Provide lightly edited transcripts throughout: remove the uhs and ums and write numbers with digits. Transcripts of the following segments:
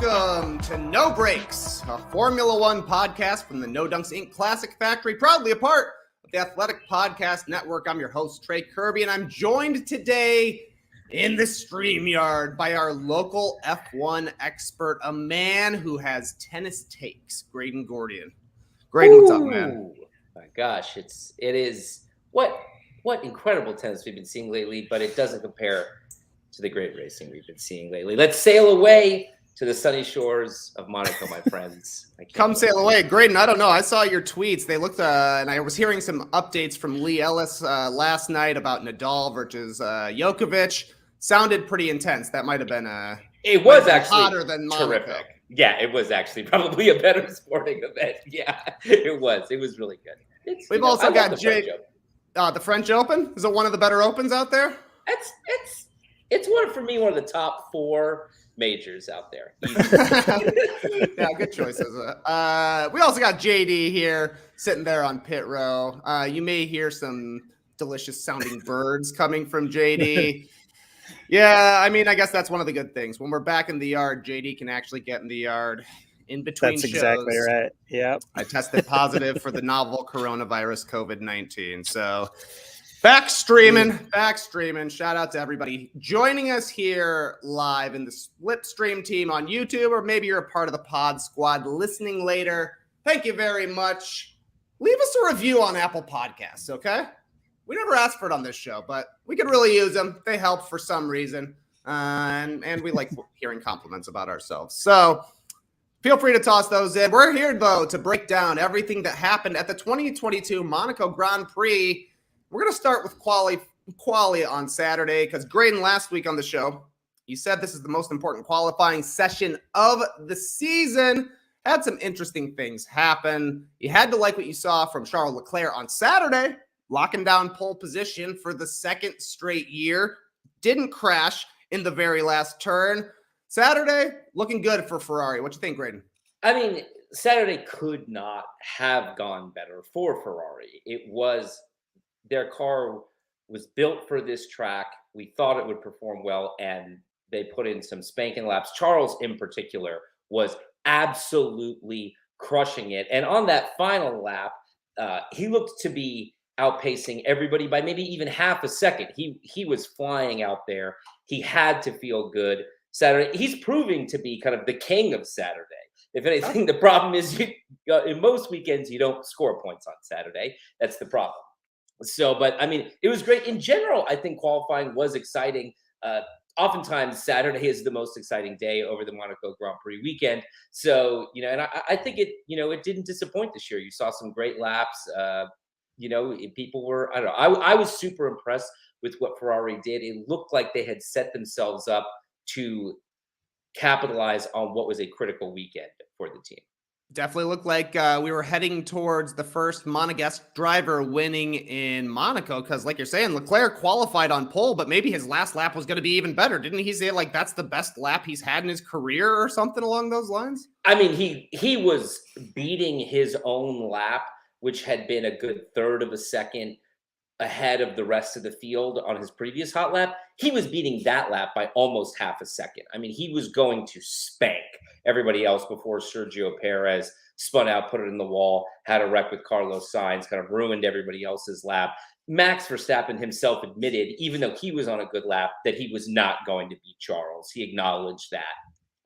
Welcome to No Breaks, a Formula One podcast from the No Dunks Inc. Classic Factory, proudly a part of the Athletic Podcast Network. I'm your host, Trey Kirby, and I'm joined today in the StreamYard by our local F1 expert, a man who has tennis takes, Graydon Gordian. Graydon, what's up, man? My gosh, it is what incredible tennis we've been seeing lately, but it doesn't compare to the great racing we've been seeing lately. Let's sail away to the sunny shores of Monaco, my friends. Come sail away. Graydon, I don't know. I saw your tweets. They looked, and I was hearing some updates from Lee Ellis last night about Nadal versus Djokovic. Sounded pretty intense. That might have been it was actually hotter than Monaco. Terrific. Yeah, it was actually probably a better sporting event. Yeah, it was. It was really good. We've also got the French Open. Is it one of the better opens out there? It's one of the top 4 majors out there. Yeah, good choices. We also got JD here sitting there on pit row. You may hear some delicious sounding birds coming from JD. Yeah, I mean, I guess that's one of the good things. When we're back in the yard, JD can actually get in the yard in between That's shows. Exactly right. Yep. I tested positive for the novel coronavirus COVID-19. So back streaming. Shout out to everybody joining us here live in the Slipstream team on YouTube, or maybe you're a part of the pod squad listening later. Thank you very much. Leave us a review on Apple Podcasts, okay? We never asked for it on this show, but we could really use them. They help for some reason, and we like hearing compliments about ourselves. So feel free to toss those in. We're here, though, to break down everything that happened at the 2022 Monaco Grand Prix. We're going to start with quali on Saturday because Graydon, last week on the show, you said this is the most important qualifying session of the season. Had some interesting things happen. You had to like what you saw from Charles Leclerc on Saturday, locking down pole position for the second straight year. Didn't crash in the very last turn. Saturday, looking good for Ferrari. What you think, Graydon? I mean, Saturday could not have gone better for Ferrari. Their car was built for this track. We thought it would perform well, and they put in some spanking laps. Charles, in particular, was absolutely crushing it. And on that final lap, he looked to be outpacing everybody by maybe even half a second. He was flying out there. He had to feel good. Saturday, he's proving to be kind of the king of Saturday. If anything, the problem is in most weekends, you don't score points on Saturday. That's the problem. So, but I mean, it was great. In general, I think qualifying was exciting. Oftentimes, Saturday is the most exciting day over the Monaco Grand Prix weekend. So, and I think it didn't disappoint this year. You saw some great laps. People were, I don't know. I was super impressed with what Ferrari did. It looked like they had set themselves up to capitalize on what was a critical weekend for the team. Definitely looked like we were heading towards the first Monegasque driver winning in Monaco because, like you're saying, Leclerc qualified on pole, but maybe his last lap was going to be even better. Didn't he say, like, that's the best lap he's had in his career or something along those lines? I mean, he was beating his own lap, which had been a good third of a second ahead of the rest of the field on his previous hot lap. He was beating that lap by almost half a second. I mean, he was going to spank everybody else before Sergio Perez spun out, put it in the wall, had a wreck with Carlos Sainz, kind of ruined everybody else's lap. Max Verstappen himself admitted, even though he was on a good lap, that he was not going to beat Charles. He acknowledged that.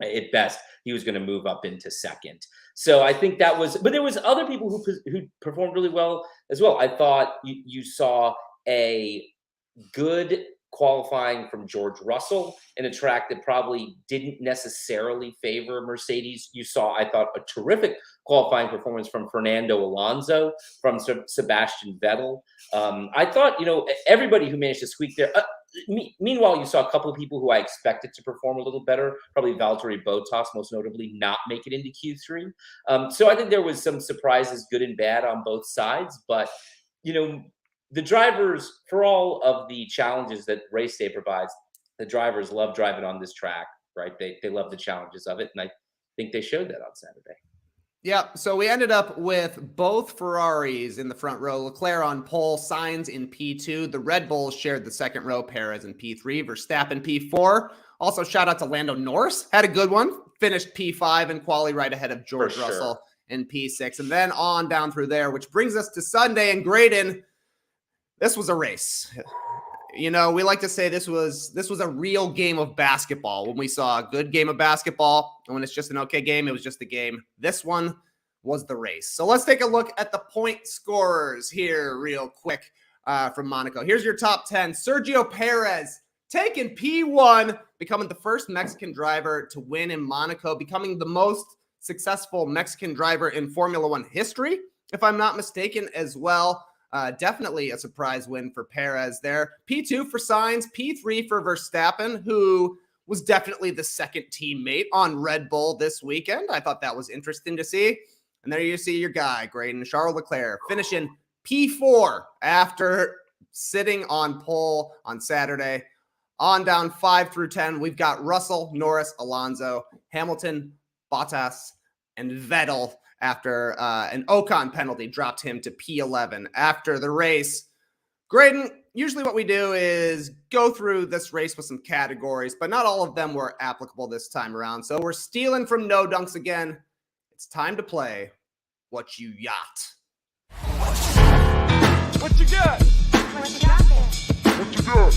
At best, he was going to move up into second. So I think that was, but there was other people who performed really well as well. I thought you saw a good qualifying from George Russell in a track that probably didn't necessarily favor Mercedes. You saw, I thought, a terrific qualifying performance from Fernando Alonso, from Sebastian Vettel. I thought, everybody who managed to squeak there. Meanwhile, you saw a couple of people who I expected to perform a little better, probably Valtteri Bottas, most notably, not make it into Q3. So I think there was some surprises, good and bad, on both sides. But, the drivers, for all of the challenges that race day provides, the drivers love driving on this track, right? They love the challenges of it, and I think they showed that on Saturday. Yeah, so we ended up with both Ferraris in the front row, Leclerc on pole, Sainz in P2. The Red Bulls shared the second row, Perez in P3, Verstappen P4. Also, shout out to Lando Norris, had a good one. finished P5 in quali right ahead of George Russell in P6. And then on down through there, which brings us to Sunday. And Graydon, this was a race. You know, we like to say this was a real game of basketball. When we saw a good game of basketball, and when it's just an okay game, it was just a game. This one was the race. So let's take a look at the point scorers here real quick from Monaco. Here's your top 10. Sergio Perez taking P1, becoming the first Mexican driver to win in Monaco, becoming the most successful Mexican driver in Formula One history, if I'm not mistaken, as well. Definitely a surprise win for Perez there. P2 for Sainz, P3 for Verstappen, who was definitely the second teammate on Red Bull this weekend. I thought that was interesting to see. And there you see your guy, Graydon, Charles Leclerc, finishing P4 after sitting on pole on Saturday. On down 5 through 10, we've got Russell, Norris, Alonso, Hamilton, Bottas, and Vettel after an Ocon penalty dropped him to P11 after the race. Graydon, usually what we do is go through this race with some categories, but not all of them were applicable this time around. So we're stealing from No Dunks again. It's time to play What You Yacht. What you got? What you got there? What you got?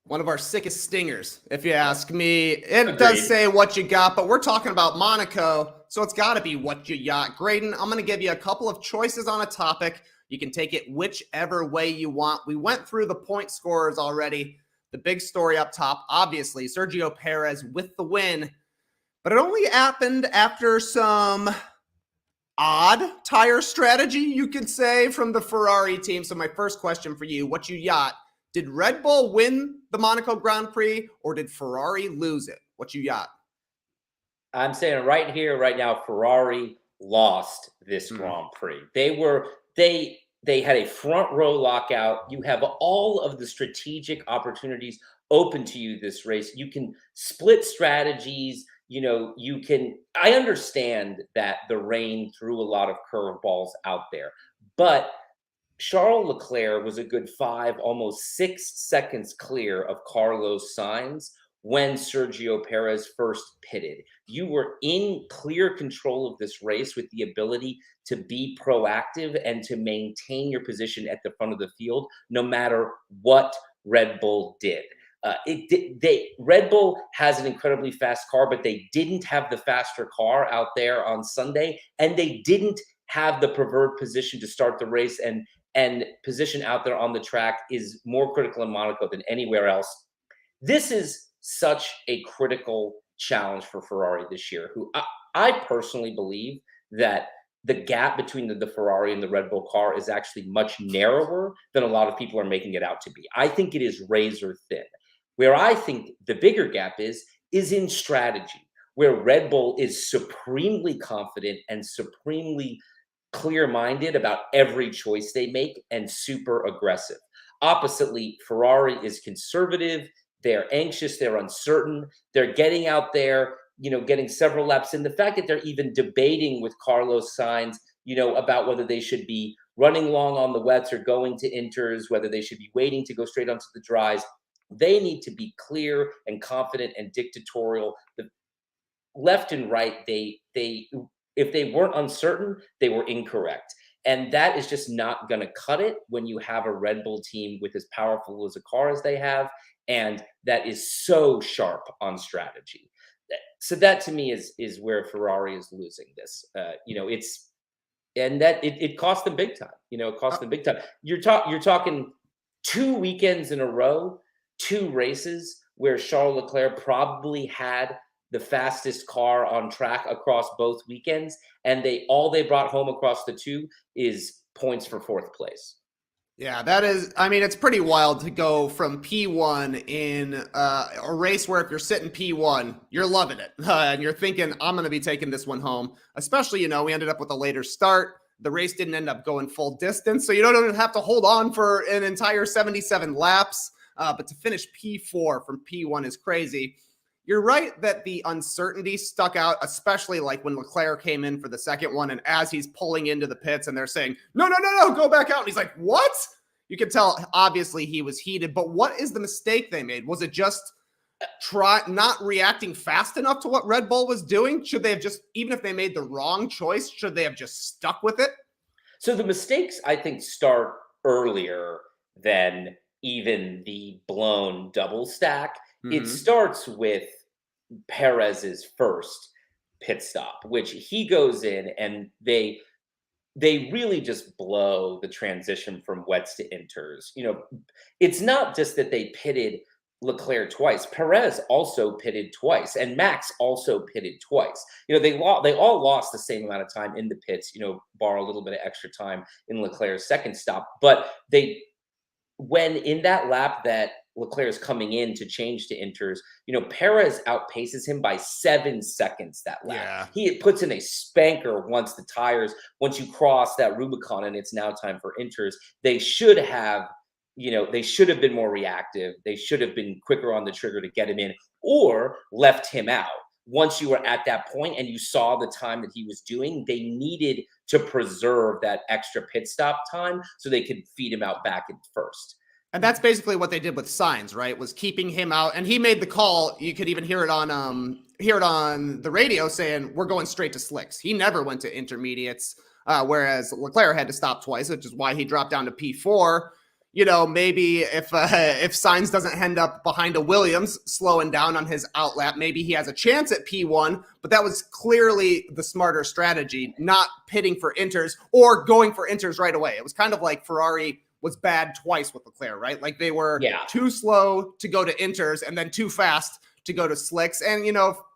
One of our sickest stingers, if you ask me. It Agreed. does say what you got, but we're talking about Monaco, so it's got to be what you yacht. Graydon, I'm going to give you a couple of choices on a topic. You can take it whichever way you want. We went through the point scorers already. The big story up top, obviously, Sergio Perez with the win, but it only happened after some odd tire strategy, you could say, from the Ferrari team. So my first question for you, what you yacht? Did Red Bull win the Monaco Grand Prix, or did Ferrari lose it? What you got? I'm saying right here, right now, Ferrari lost this Grand Prix. They had a front row lockout. You have all of the strategic opportunities open to you this race. You can split strategies. You know, I understand that the rain threw a lot of curveballs out there, but Charles Leclerc was a good 5, almost 6 seconds clear of Carlos Sainz when Sergio Perez first pitted. You were in clear control of this race with the ability to be proactive and to maintain your position at the front of the field, no matter what Red Bull did. Red Bull has an incredibly fast car, but they didn't have the faster car out there on Sunday, and they didn't have the preferred position to start the race, and position out there on the track is more critical in Monaco than anywhere else. This is such a critical challenge for Ferrari this year, who I personally believe that the gap between the Ferrari and the Red Bull car is actually much narrower than a lot of people are making it out to be. I think it is razor thin. Where I think the bigger gap is in strategy, where Red Bull is supremely confident and supremely clear-minded about every choice they make and super aggressive. Oppositely, Ferrari is conservative. They're anxious. They're uncertain. They're getting out there, getting several laps in. The fact that they're even debating with Carlos Sainz, about whether they should be running long on the wets or going to inters, whether they should be waiting to go straight onto the dries. They need to be clear and confident and dictatorial. The left and right, if they weren't uncertain, they were incorrect. And that is just not going to cut it when you have a Red Bull team with as powerful as a car as they have, and that is so sharp on strategy. So that to me is where Ferrari is losing this. It cost them big time. It cost them big time. You're talking 2 weekends in a row, 2 races where Charles Leclerc probably had the fastest car on track across both weekends, and they brought home across the 2 is points for 4th place. Yeah, it's pretty wild to go from P1 in a race where if you're sitting P1, you're loving it. And you're thinking, I'm going to be taking this one home. Especially, we ended up with a later start. The race didn't end up going full distance, so you don't even have to hold on for an entire 77 laps. But to finish P4 from P1 is crazy. You're right that the uncertainty stuck out, especially like when Leclerc came in for the second one, and as he's pulling into the pits and they're saying, no, go back out. And he's like, what? you could tell obviously he was heated, but what is the mistake they made? Was it just not reacting fast enough to what Red Bull was doing? Should they have just, even if they made the wrong choice, should they have just stuck with it? So the mistakes, I think, start earlier than even the blown double stack. It starts with Perez's first pit stop, which he goes in and they really just blow the transition from wets to inters. It's not just that they pitted Leclerc twice. Perez also pitted twice, and Max also pitted twice. They all lost the same amount of time in the pits, bar a little bit of extra time in Leclerc's second stop. But when in that lap that Leclerc is coming in to change to inters, Perez outpaces him by 7 seconds that lap. Yeah. He puts in a spanker once you cross that Rubicon and it's now time for inters. They should have been more reactive. They should have been quicker on the trigger to get him in or left him out. Once you were at that point and you saw the time that he was doing, they needed to preserve that extra pit stop time so they could feed him out back in first. And that's basically what they did with Sainz, right? Was keeping him out, and he made the call. You could even hear it on the radio saying we're going straight to slicks. He never went to intermediates, whereas Leclerc had to stop twice, which is why he dropped down to P4. Maybe if Sainz doesn't end up behind a Williams slowing down on his outlap, maybe he has a chance at P1, but that was clearly the smarter strategy, not pitting for inters or going for inters right away. It was kind of like Ferrari was bad twice with Leclerc, right? Like they were too slow to go to inters and then too fast to go to slicks. And,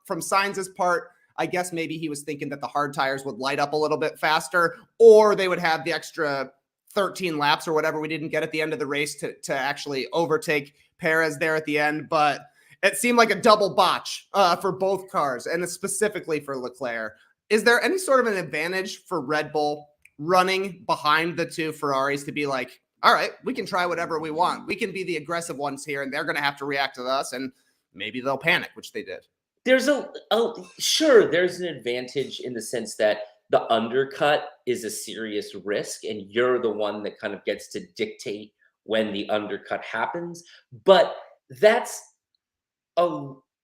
from Sainz's part, I guess maybe he was thinking that the hard tires would light up a little bit faster, or they would have the extra 13 laps or whatever we didn't get at the end of the race to actually overtake Perez there at the end. But it seemed like a double botch for both cars, and specifically for Leclerc. Is there any sort of an advantage for Red Bull running behind the two Ferraris to be like, all right, we can try whatever we want. We can be the aggressive ones here, and they're going to have to react to us, and maybe they'll panic, which they did. There's there's an advantage in the sense that the undercut is a serious risk, and you're the one that kind of gets to dictate when the undercut happens. But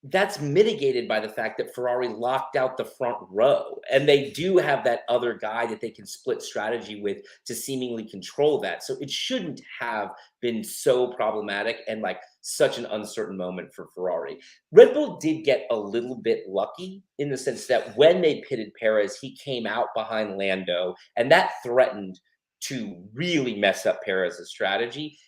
that's mitigated by the fact that Ferrari locked out the front row, and they do have that other guy that they can split strategy with to seemingly control that. So it shouldn't have been so problematic and like such an uncertain moment for Ferrari. Red Bull did get a little bit lucky in the sense that when they pitted Perez, he came out behind Lando, and that threatened to really mess up Perez's strategy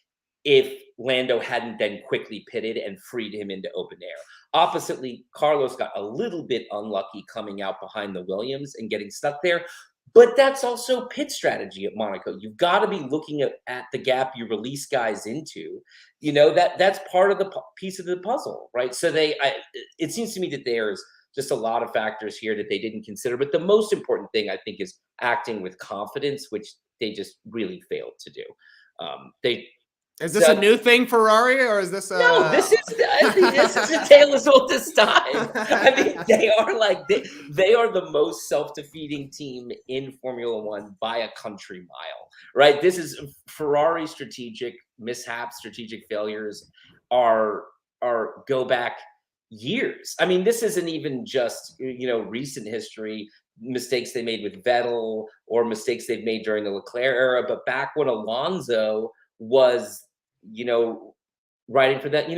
if Lando hadn't then quickly pitted and freed him into open air. Oppositely, Carlos got a little bit unlucky coming out behind the Williams and getting stuck there. But that's also pit strategy at Monaco. You've got to be looking at the gap you release guys into. That's part of the piece of the puzzle, right? So it seems to me that there's just a lot of factors here that they didn't consider. But the most important thing, I think, is acting with confidence, which they just really failed to do. Is this a new thing, Ferrari, or is this No, I think this is a tale as old as time. I mean, they are the most self-defeating team in Formula One by a country mile, right? This is Ferrari strategic mishaps, strategic failures are go back years. I mean, this isn't even just, recent history, mistakes they made with Vettel or mistakes they've made during the Leclerc era, but back when Alonso was writing for that,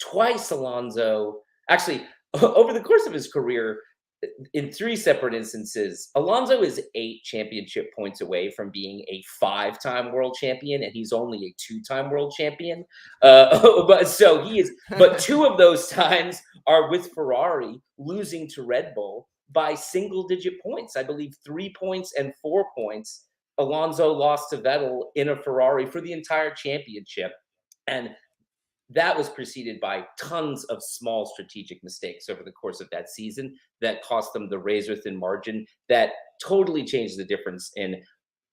twice Alonso, actually, over the course of his career, in 3 separate instances, Alonso is 8 championship points away from being a 5-time world champion, and he's only a 2-time world champion. But 2 of those times are with Ferrari losing to Red Bull by single-digit points. I believe 3 points and 4 points. Alonso lost to Vettel in a Ferrari for the entire championship. And that was preceded by tons of small strategic mistakes over the course of that season that cost them the razor-thin margin that totally changed the difference in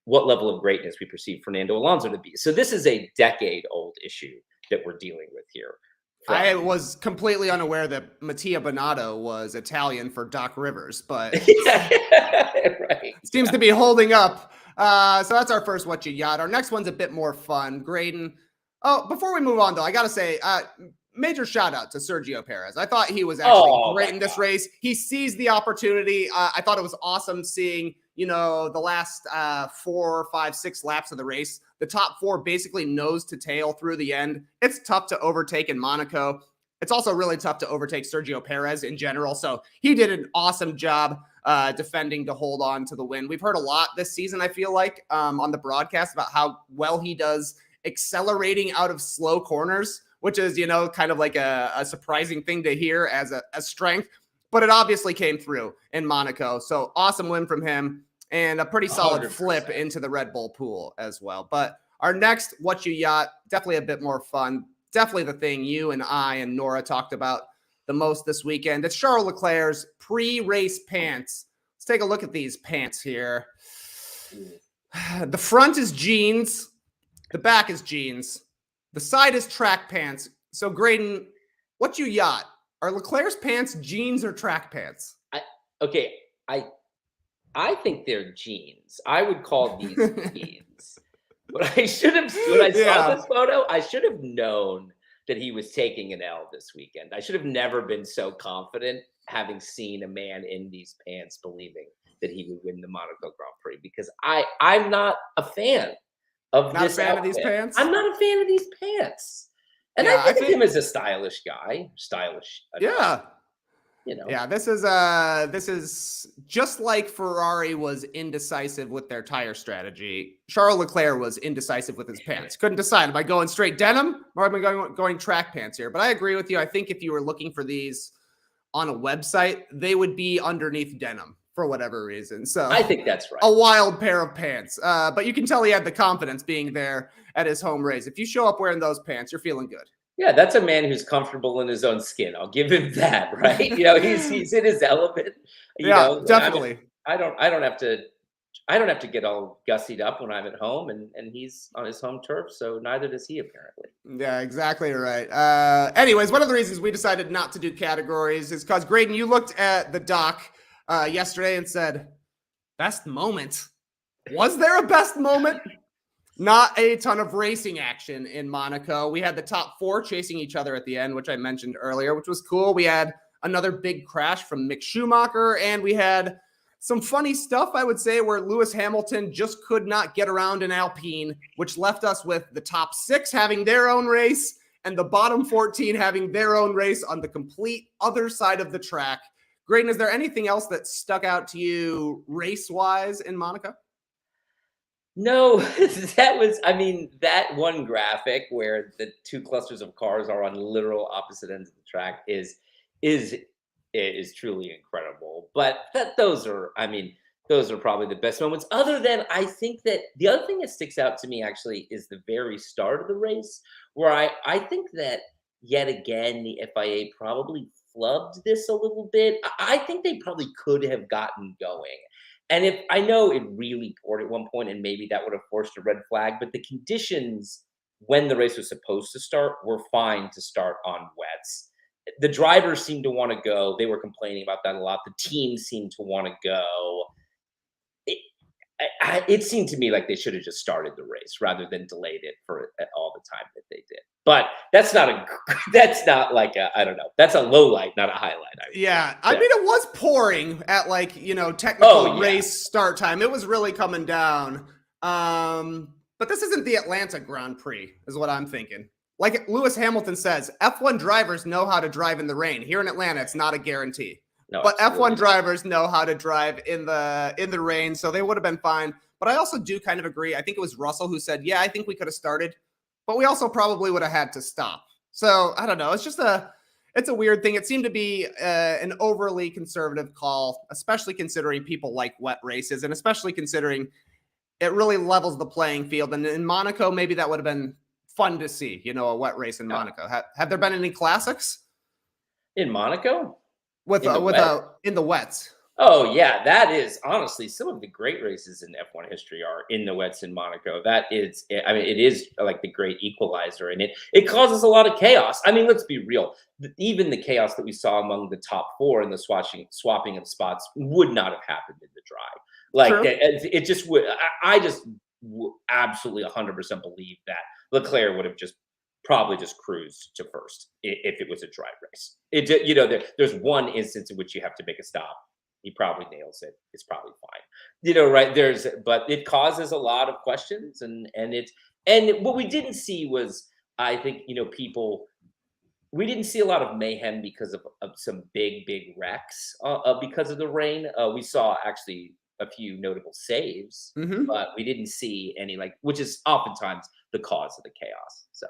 what level of greatness we perceive Fernando Alonso to be. So this is a decade-old issue that we're dealing with here. I was completely unaware that Mattia Binotto was Italian for Doc Rivers, but right. seems to be holding up So that's our first What You Yacht. Our next one's a bit more fun. Graydon. Oh, before we move on, though, I got to say, major shout out to Sergio Perez. I thought he was actually great in this race. He seized the opportunity. I thought it was awesome seeing, the last 4, 5, 6 laps of the race. The top 4 basically nose to tail through the end. It's tough to overtake in Monaco. It's also really tough to overtake Sergio Perez in general. So he did an awesome job defending to hold on to the win. We've heard a lot this season, I feel like, on the broadcast about how well he does accelerating out of slow corners, which is, kind of like a surprising thing to hear as a strength. But it obviously came through in Monaco. So awesome win from him and a pretty solid 100%. Flip into the Red Bull pool as well. But our next What You Yacht, definitely a bit more fun. Definitely the thing you and I and Nora talked about the most this weekend. It's Charles Leclerc's pre-race pants. Let's take a look at these pants here. The front is jeans. The back is jeans. The side is track pants. So, Graydon, What You Yacht? Are Leclerc's pants jeans or track pants? I think they're jeans. I would call these jeans. But I should have, when I saw this photo, I should have known that he was taking an L this weekend. I should have never been so confident having seen a man in these pants believing that he would win the Monaco Grand Prix, because I'm not a fan of not this a fan outfit. Of these pants? I'm not a fan of these pants. And I think of him as a stylish guy. Stylish. Yeah. Yeah, this is just like Ferrari was indecisive with their tire strategy. Charles Leclerc was indecisive with his pants. Couldn't decide, am I going straight denim or am I going track pants here? But I agree with you. I think if you were looking for these on a website, they would be underneath denim for whatever reason. So I think that's right. A wild pair of pants. But you can tell he had the confidence being there at his home race. If you show up wearing those pants, you're feeling good. Yeah, that's a man who's comfortable in his own skin. I'll give him that, right? He's in his element. Definitely. I don't have to get all gussied up when I'm at home, and he's on his home turf, so neither does he apparently. Yeah, exactly right. Anyways, one of the reasons we decided not to do categories is because, Graydon, you looked at the doc yesterday and said, best moment. Was there a best moment? Not a ton of racing action in Monaco. We had the top 4 chasing each other at the end, which I mentioned earlier, which was cool. We had another big crash from Mick Schumacher, and we had some funny stuff, I would say, where Lewis Hamilton just could not get around an Alpine, which left us with the top 6 having their own race and the bottom 14 having their own race on the complete other side of the track. Graydon, is there anything else that stuck out to you race-wise in Monaco? No, that one graphic where the 2 clusters of cars are on literal opposite ends of the track is truly incredible. But those are probably the best moments. Other than, I think that the other thing that sticks out to me actually is the very start of the race, where I think that yet again the FIA probably flubbed this a little bit. I think they probably could have gotten going. And if I know it really poured at one point, and maybe that would have forced a red flag, but the conditions when the race was supposed to start were fine to start on wets. The drivers seemed to want to go. They were complaining about that a lot. The team seemed to want to go. It seemed to me like they should have just started the race rather than delayed it for all the time that they did. But that's not that's a low light, not a highlight. I mean, it was pouring at technical race start time. It was really coming down. But this isn't the Atlanta Grand Prix, is what I'm thinking. Like Lewis Hamilton says, F1 drivers know how to drive in the rain. Here in Atlanta, it's not a guarantee. No, but F1 drivers know how to drive in the rain, so they would have been fine. But I also do kind of agree. I think it was Russell who said, I think we could have started, but we also probably would have had to stop. So I don't know. It's just it's a weird thing. It seemed to be an overly conservative call, especially considering people like wet races, and especially considering it really levels the playing field. And in Monaco, maybe that would have been fun to see, a wet race in Monaco. Have there been any classics in Monaco? In the wets. Oh yeah, that is honestly some of the great races in F1 history are in the wets in Monaco. That is, it is like the great equalizer, and it causes a lot of chaos. I mean, let's be real. Even the chaos that we saw among the top 4 in the swapping of spots would not have happened in the dry. Like True. it just would. I just absolutely 100% believe that Leclerc would have probably just cruised to first if it was a dry race. There's one instance in which you have to make a stop. He probably nails it. It's probably fine. Right? But it causes a lot of questions, and what we didn't see was, I think, we didn't see a lot of mayhem because of some big wrecks because of the rain. We saw actually a few notable saves, but we didn't see any, which is oftentimes the cause of the chaos. So.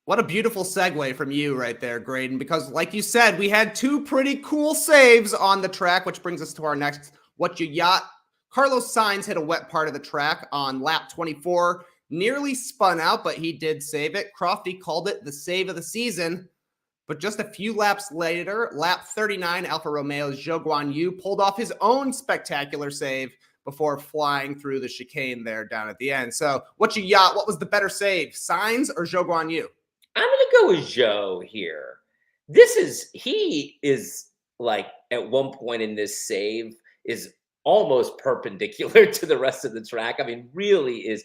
What a beautiful segue from you right there, Graydon, because like you said, we had two pretty cool saves on the track, which brings us to our next What You Yacht. Carlos Sainz hit a wet part of the track on lap 24, nearly spun out, but he did save it. Crofty called it the save of the season, but just a few laps later, lap 39, Alfa Romeo's Zhou Guanyu pulled off his own spectacular save before flying through the chicane there down at the end. So What You Yacht, what was the better save, Sainz or Zhou Guanyu? I'm going to go with Zhou here. He is like at one point in this save is almost perpendicular to the rest of the track. I mean, really is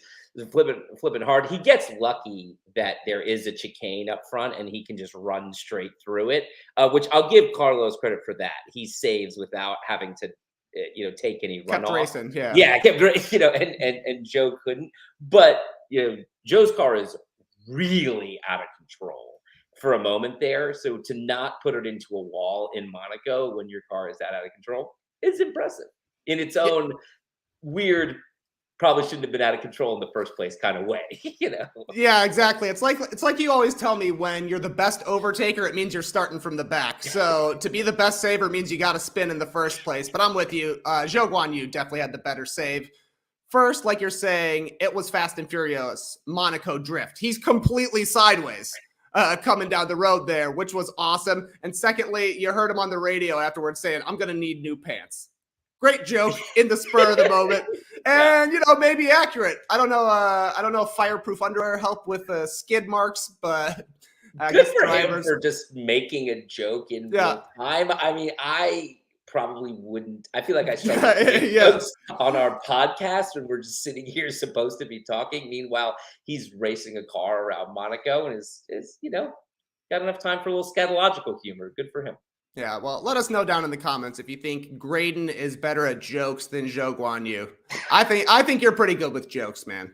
flipping hard. He gets lucky that there is a chicane up front and he can just run straight through it, which I'll give Carlos credit for that. He saves without having to, take any runoff. Kept racing, yeah. Yeah, kept, and Zhou couldn't. But, Zhou's car is really out of control for a moment there. So to not put it into a wall in Monaco when your car is that out of control is impressive in its own weird, probably shouldn't have been out of control in the first place kind of way, Yeah, exactly. It's like you always tell me, when you're the best overtaker, it means you're starting from the back. So to be the best saver means you got to spin in the first place. But I'm with you. Zhou Guanyu definitely had the better save. First, like you're saying, it was Fast and Furious Monaco drift. He's completely sideways coming down the road there, which was awesome. And secondly, you heard him on the radio afterwards saying, "I'm going to need new pants." Great joke in the spur of the moment, and maybe accurate. I don't know if fireproof underwear help with skid marks, but I good guess for drivers him for just making a joke in real time. I mean, I probably wouldn't. I feel like I started to make jokes on our podcast when we're just sitting here supposed to be talking. Meanwhile, he's racing a car around Monaco and is got enough time for a little scatological humor. Good for him. Yeah, well, let us know down in the comments if you think Graydon is better at jokes than Zhou Guanyu. I think you're pretty good with jokes, man.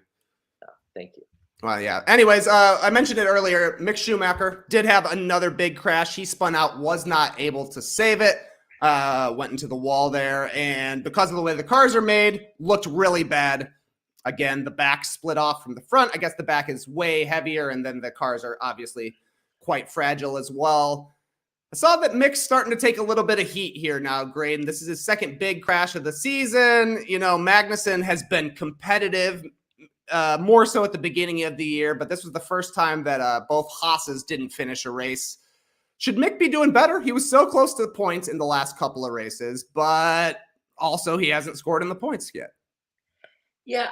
Oh, thank you. Well, yeah. Anyways, I mentioned it earlier. Mick Schumacher did have another big crash. He spun out, was not able to save it. Went into the wall there, and because of the way the cars are made, looked really bad. Again, the back split off from the front. I guess the back is way heavier, and then the cars are obviously quite fragile as well. I saw that Mick's starting to take a little bit of heat here now, Graydon. This is his second big crash of the season. Magnussen has been competitive, more so at the beginning of the year, but this was the first time that both Haas's didn't finish a race. Should Mick be doing better? He was so close to the points in the last couple of races, but also he hasn't scored in the points yet. Yeah,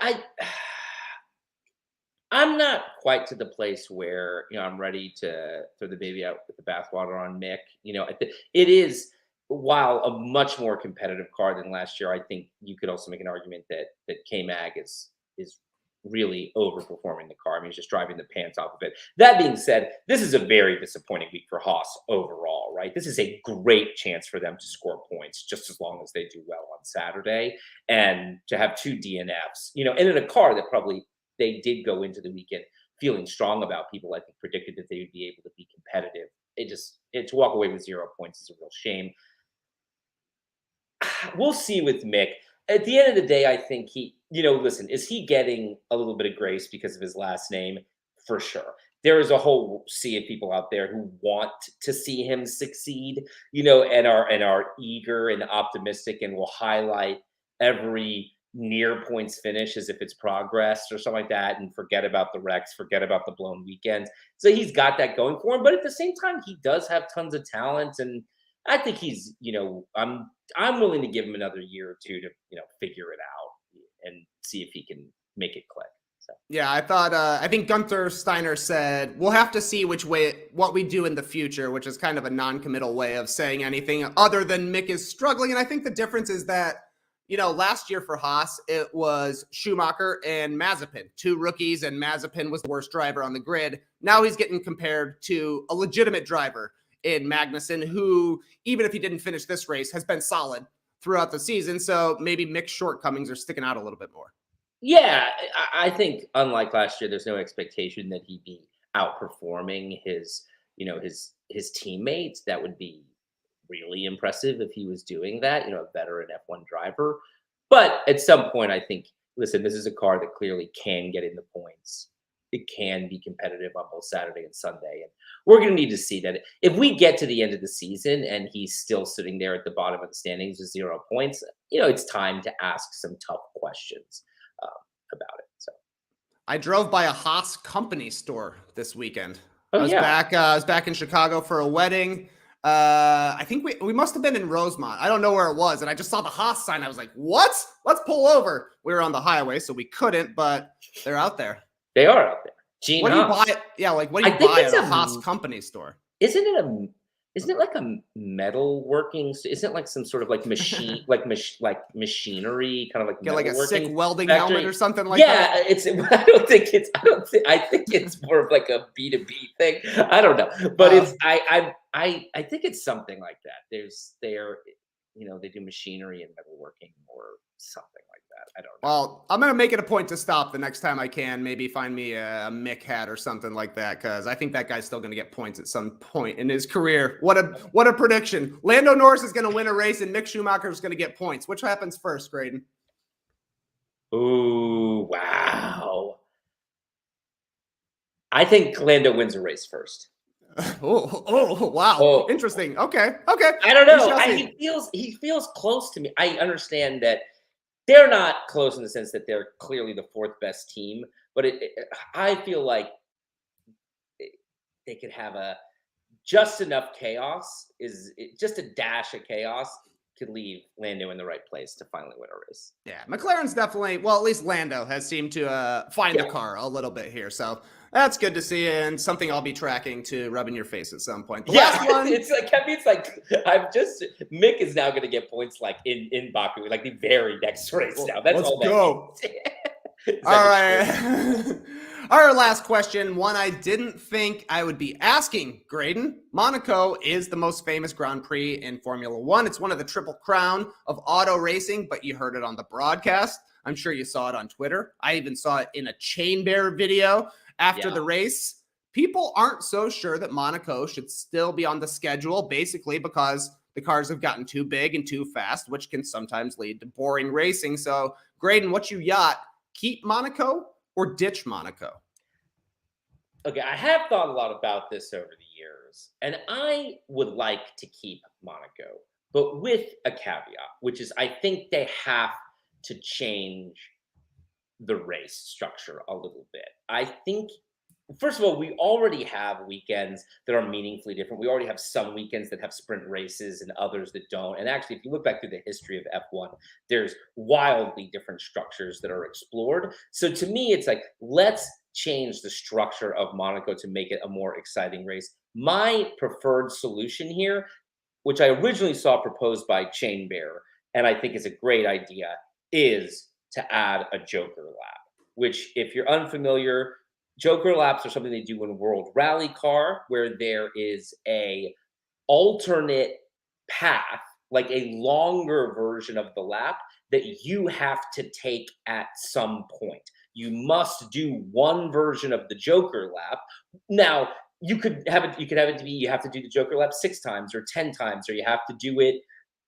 I'm not quite to the place where, I'm ready to throw the baby out with the bathwater on Mick. It is, while a much more competitive car than last year, I think you could also make an argument that K-Mag is really overperforming the car. I mean, he's just driving the pants off of it. That being said, this is a very disappointing week for Haas overall, right? This is a great chance for them to score points just as long as they do well on Saturday, and to have two DNFs, and in a car that probably they did go into the weekend feeling strong about. People, I think, predicted that they would be able to be competitive. To walk away with 0 points is a real shame. We'll see with Mick. At the end of the day, I think listen, is he getting a little bit of grace because of his last name? For sure. There is a whole sea of people out there who want to see him succeed, and are eager and optimistic and will highlight every near points finish as if it's progress or something like that, and forget about the wrecks, forget about the blown weekends. So he's got that going for him, but at the same time, he does have tons of talent, and I think he's, I'm willing to give him another year or two to, figure it out and see if he can make it click. So. Yeah, I think Gunther Steiner said, we'll have to see what we do in the future, which is kind of a non-committal way of saying anything other than Mick is struggling. And I think the difference is that last year for Haas, it was Schumacher and Mazepin, 2 rookies, and Mazepin was the worst driver on the grid. Now he's getting compared to a legitimate driver in Magnussen, who, even if he didn't finish this race, has been solid throughout the season. So maybe Mick's shortcomings are sticking out a little bit more. Yeah, I think unlike last year, there's no expectation that he'd be outperforming his teammates. That would be really impressive if he was doing that, a veteran F1 driver. But at some point, I think, listen, this is a car that clearly can get in the points. It can be competitive on both Saturday and Sunday. And we're going to need to see that. If we get to the end of the season and he's still sitting there at the bottom of the standings with 0 points, it's time to ask some tough questions about it. So I drove by a Haas company store this weekend. Oh, I was yeah. back in Chicago for a wedding. I think we must have been in Rosemont. I don't know where it was. And I just saw the Haas sign. I was like, what? Let's pull over. We were on the highway, so we couldn't, but they're out there. They are out there. Gene What do you Haas. buy? Yeah, like what do you buy at a Haas company store? Isn't it like a metal working? Isn't it like some sort of like machine, like machinery, kind of like Get like a sick metalworking welding factory? helmet or something like Yeah, that? I think it's more of like a B2B thing. I don't know, but I think it's something like that. They do machinery and metalworking or something like that. I don't know. Well, I'm going to make it a point to stop the next time I can. Maybe find me a Mick hat or something like that, because I think that guy's still going to get points at some point in his career. What a prediction. Lando Norris is going to win a race and Mick Schumacher is going to get points. Which happens first, Graydon? Ooh, wow. I think Lando wins a race first. Wow. Oh. Interesting. Okay. I don't know. He feels close to me. I understand that they're not close in the sense that they're clearly the 4th best team, but I feel like they could have just enough chaos. Just a dash of chaos could leave Lando in the right place to finally win a race. Yeah, McLaren's definitely, well, at least Lando has seemed to find the car a little bit here. So that's good to see, and something I'll be tracking to rub in your face at some point. The last one, it's like Mick is now going to get points like in Baku, like the very next race now. That's let's all. Go. All right. Our last question, one I didn't think I would be asking, Graydon. Monaco is the most famous Grand Prix in Formula One. It's one of the Triple Crown of auto racing, but you heard it on the broadcast. I'm sure you saw it on Twitter. I even saw it in a Chain Bear video after the race. People aren't so sure that Monaco should still be on the schedule, basically because the cars have gotten too big and too fast, which can sometimes lead to boring racing. So, Graydon, what you got? Keep Monaco or ditch Monaco? Okay, I have thought a lot about this over the years, and I would like to keep Monaco, but with a caveat, which is I think they have to change the race structure a little bit. I think, first of all, we already have weekends that are meaningfully different. We already have some weekends that have sprint races and others that don't. And actually, if you look back through the history of F1, there's wildly different structures that are explored. So to me, it's like, let's change the structure of Monaco to make it a more exciting race. My preferred solution here, which I originally saw proposed by Chain Bear, and I think is a great idea, is to add a Joker lap, which, if you're unfamiliar, Joker laps are something they do in World Rally Car, where there is a alternate path, like a longer version of the lap that you have to take at some point. You must do one version of the Joker lap. Now, you could have it to be you have to do the Joker lap 6 times or 10 times, or you have to do it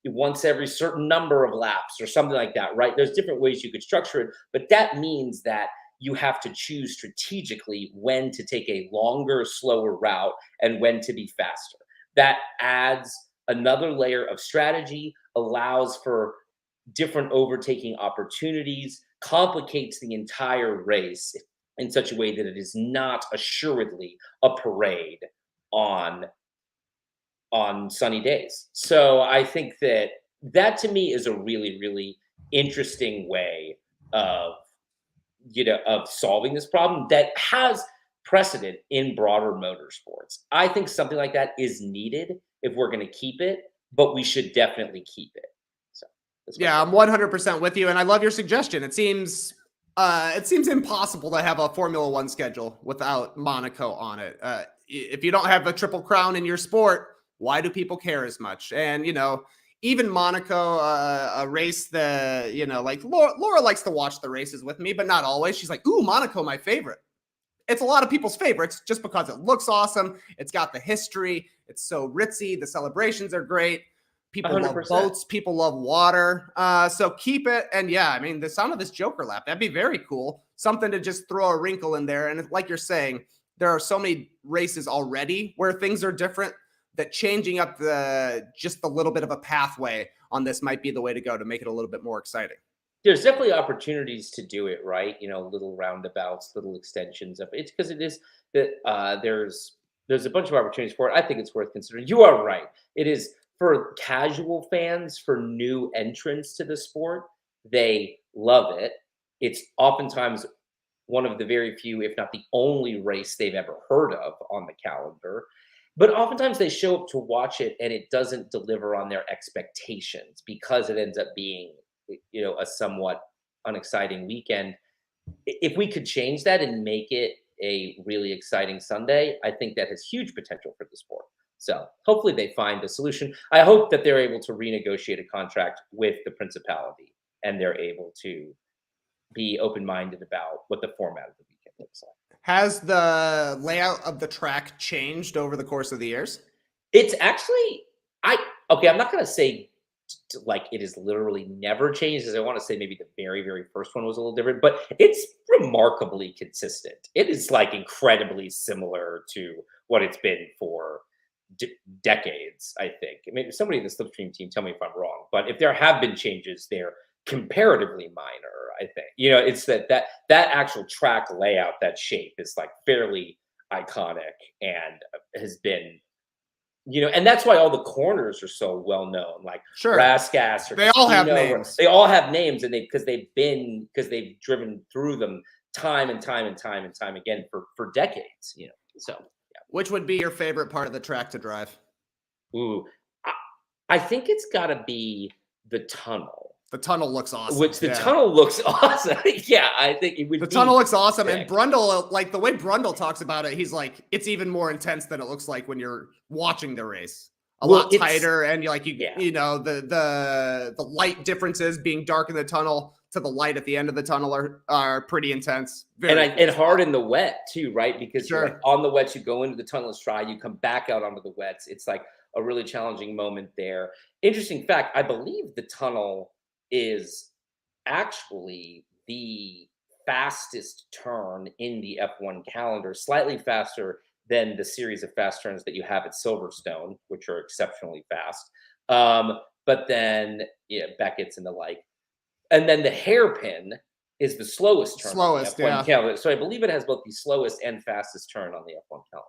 once every certain number of laps or something like that, right? There's different ways you could structure it, but that means that you have to choose strategically when to take a longer, slower route and when to be faster. That adds another layer of strategy, allows for different overtaking opportunities, complicates the entire race in such a way that it is not assuredly a parade on sunny days. So I think that to me is a really, really interesting way of solving this problem that has precedent in broader motorsports. I think something like that is needed if we're going to keep it, but we should definitely keep it. So Yeah, I'm 100% with you, and I love your suggestion. It seems impossible to have a Formula One schedule without Monaco on it. If you don't have a triple crown in your sport, why do people care as much? And even Monaco, a race that like Laura likes to watch the races with me, but not always. She's like, "Ooh, Monaco, my favorite." It's a lot of people's favorites just because it looks awesome. It's got the history. It's so ritzy. The celebrations are great. People 100%. love boats. People love water. So keep it. And yeah, I mean, the sound of this Joker lap, that'd be very cool. Something to just throw a wrinkle in there. And like you're saying, there are so many races already where things are different that changing up just a little bit of a pathway on this might be the way to go to make it a little bit more exciting. There's definitely opportunities to do it right. Little roundabouts, little extensions of it's because it is that there's a bunch of opportunities for it. I think it's worth considering. You are right. It is for casual fans, for new entrants to the sport. They love it. It's oftentimes one of the very few, if not the only race they've ever heard of on the calendar. But oftentimes they show up to watch it and it doesn't deliver on their expectations because it ends up being a somewhat unexciting weekend. If we could change that and make it a really exciting Sunday, I think that has huge potential for the sport. So hopefully they find a solution. I hope that they're able to renegotiate a contract with the principality and they're able to be open-minded about what the format of the weekend looks like. Has the layout of the track changed over the course of the years? It's actually, I'm not going to say like it is literally never changed, as I want to say maybe the very, very first one was a little different, but it's remarkably consistent. It is like incredibly similar to what it's been for decades, I think. I mean, somebody in the Slipstream team, tell me if I'm wrong, but if there have been changes, they're comparatively minor, I think. It's that actual track layout, that shape is like fairly iconic and has been and that's why all the corners are so well known, like Rascass or they all have names. They all have names, and because they've driven through them time and time and time and time again for decades. So yeah. Which would be your favorite part of the track to drive? Ooh, I think it's got to be the tunnel. The tunnel looks awesome. Tunnel looks awesome. Yeah, I think it would. The tunnel looks awesome, and Brundle, like the way Brundle talks about it, he's like, it's even more intense than it looks like when you're watching the race. A lot tighter, and the light differences being dark in the tunnel to the light at the end of the tunnel are pretty intense. And hard in the wet too, right? Because you're like on the wets, you go into the tunnel stride, you come back out onto the wets. It's like a really challenging moment there. Interesting fact: I believe the tunnel is actually the fastest turn in the F1 calendar, slightly faster than the series of fast turns that you have at Silverstone, which are exceptionally fast. But then, Beckett's and the like. And then the hairpin is the slowest turn on the F1 calendar. So I believe it has both the slowest and fastest turn on the F1 calendar.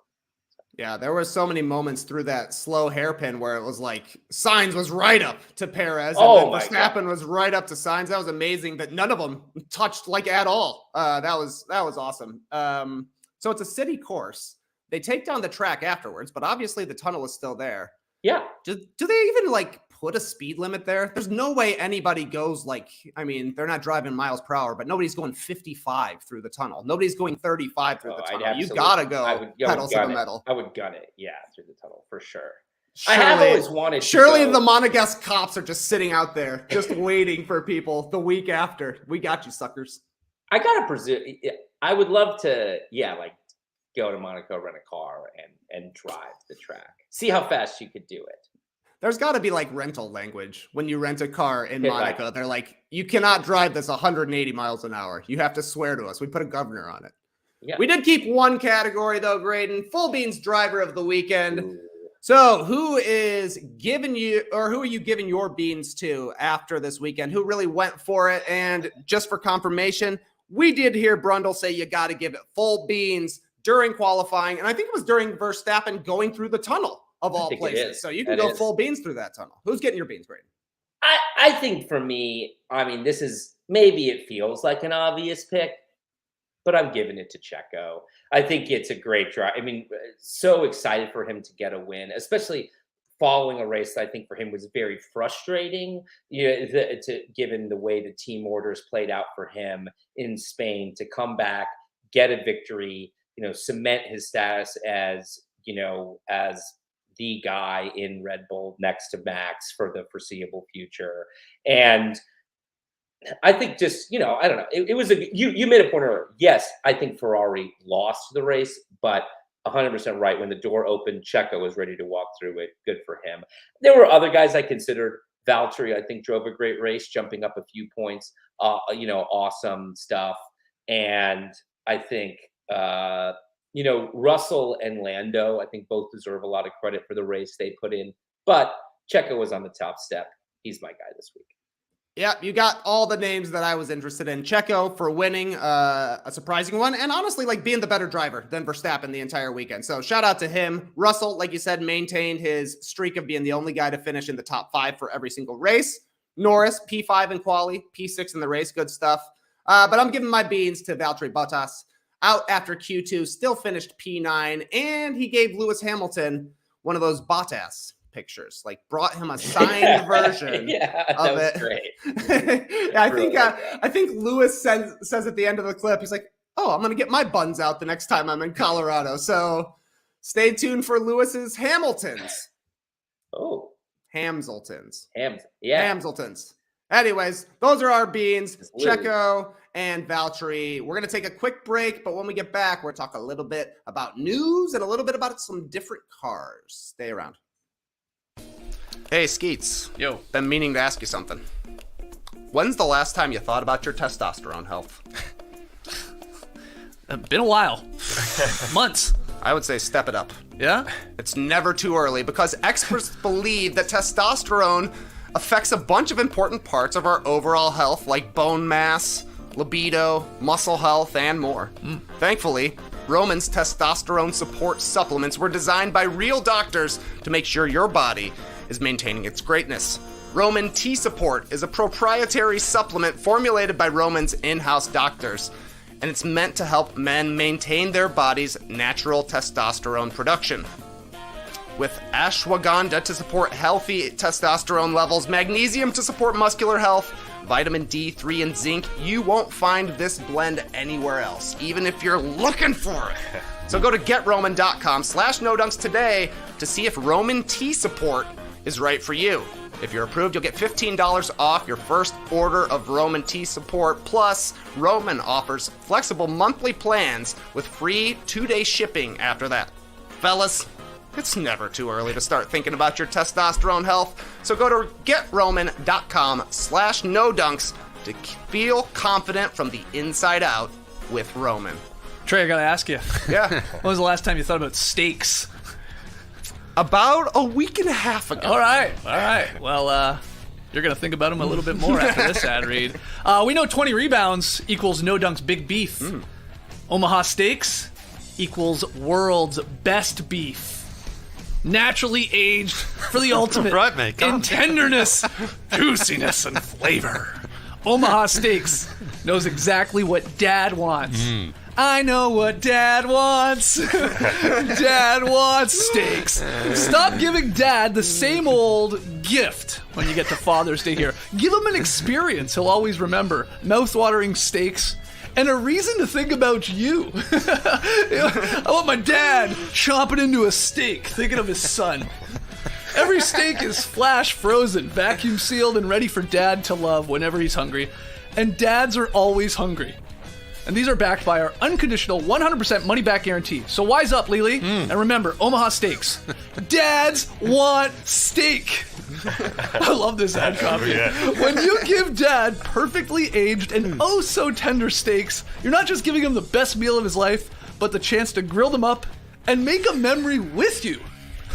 Yeah, there were so many moments through that slow hairpin where it was like Sainz was right up to Perez, and then Verstappen was right up to Sainz. That was amazing that none of them touched like at all. That was awesome. So it's a city course. They take down the track afterwards, but obviously the tunnel is still there. Yeah. Do they even like put a speed limit there? There's no way anybody goes they're not driving miles per hour, but nobody's going 55 through the tunnel. Nobody's going 35 through the tunnel. You gotta go pedal to the metal. I would gun it, through the tunnel for sure. Surely, I have always wanted. Surely the Monegasque cops are just sitting out there, just waiting for people the week after. We got you, suckers. I gotta presume. I would love to. Go to Monaco, rent a car, and drive the track. See how fast you could do it. There's got to be like rental language when you rent a car in Monaco. They're like, you cannot drive this 180 miles an hour. You have to swear to us. We put a governor on it. Yeah. We did keep one category though, Graydon. Full Beans driver of the weekend. Ooh. So who are you giving your beans to after this weekend? Who really went for it? And just for confirmation, we did hear Brundle say you got to give it full beans during qualifying. And I think it was during Verstappen going through the tunnel of all places. So you can go full beans through that tunnel. Who's getting your beans, Graydon? I think for me, this is, maybe it feels like an obvious pick, but I'm giving it to Checo. I think it's a great drive. So excited for him to get a win, especially following a race that I think for him was very frustrating, given the way the team orders played out for him in Spain, to come back, get a victory, cement his status as the guy in Red Bull next to Max for the foreseeable future. And I think just, I don't know. It was you made a point earlier. Yes, I think Ferrari lost the race, but 100% right. When the door opened, Checo was ready to walk through it. Good for him. There were other guys I considered. Valtteri, I think, drove a great race, jumping up a few points. Awesome stuff. And I think, Russell and Lando, I think both deserve a lot of credit for the race they put in. But Checo was on the top step. He's my guy this week. Yeah, you got all the names that I was interested in. Checo for winning a surprising one, and honestly, being the better driver than Verstappen the entire weekend. So shout out to him. Russell, like you said, maintained his streak of being the only guy to finish in the top 5 for every single race. Norris, P5 in quali, P6 in the race. Good stuff. But I'm giving my beans to Valtteri Bottas. Out after Q2, still finished P9, and he gave Lewis Hamilton one of those Bottas pictures, brought him a signed version of it. Great. I think Lewis says at the end of the clip, he's like, "Oh, I'm gonna get my buns out the next time I'm in Colorado." So stay tuned for Lewis's Hamiltons. Oh, Hamiltons. Hamiltons. Anyways, those are our beans. Checo and Valtteri. We're going to take a quick break, but when we get back, we're going to talk a little bit about news and a little bit about some different cars. Stay around. Hey, Skeets. Yo. Been meaning to ask you something. When's the last time you thought about your testosterone health? Been a while. Months. I would say step it up. Yeah? It's never too early because experts believe that testosterone affects a bunch of important parts of our overall health, like bone mass, libido, muscle health, and more. Thankfully, Roman's testosterone support supplements were designed by real doctors to make sure your body is maintaining its greatness. Roman T-Support is a proprietary supplement formulated by Roman's in-house doctors, and it's meant to help men maintain their body's natural testosterone production. With ashwagandha to support healthy testosterone levels, magnesium to support muscular health, vitamin D3 and zinc, you won't find this blend anywhere else, even if you're looking for it. So go to GetRoman.com/NoDunks today to see if Roman T-Support is right for you. If you're approved, you'll get $15 off your first order of Roman T-Support. Plus, Roman offers flexible monthly plans with free 2-day shipping after that. Fellas, it's never too early to start thinking about your testosterone health. So go to GetRoman.com/NoDunks to feel confident from the inside out with Roman. Trey, I gotta ask you. Yeah. When was the last time you thought about steaks? About a week and a half ago. All right. Well, you're going to think about them a little bit more after this ad read. We know 20 rebounds equals No Dunk's big beef. Omaha Steaks equals world's best beef. Naturally aged for the ultimate Right, mate, in tenderness, juiciness, and flavor. Omaha Steaks knows exactly what Dad wants. I know what Dad wants. Dad wants steaks. Stop giving Dad the same old gift when you get to Father's Day here. Give him an experience he'll always remember. Mouth-watering steaks and a reason to think about you. I want my dad chomping into a steak, thinking of his son. Every steak is flash frozen, vacuum sealed, and ready for Dad to love whenever he's hungry. And dads are always hungry. And these are backed by our unconditional 100% money-back guarantee. So wise up, Lily. And remember, Omaha Steaks. Dads want steak. I love this ad copy. When you give Dad perfectly aged and oh-so-tender steaks, you're not just giving him the best meal of his life, but the chance to grill them up and make a memory with you.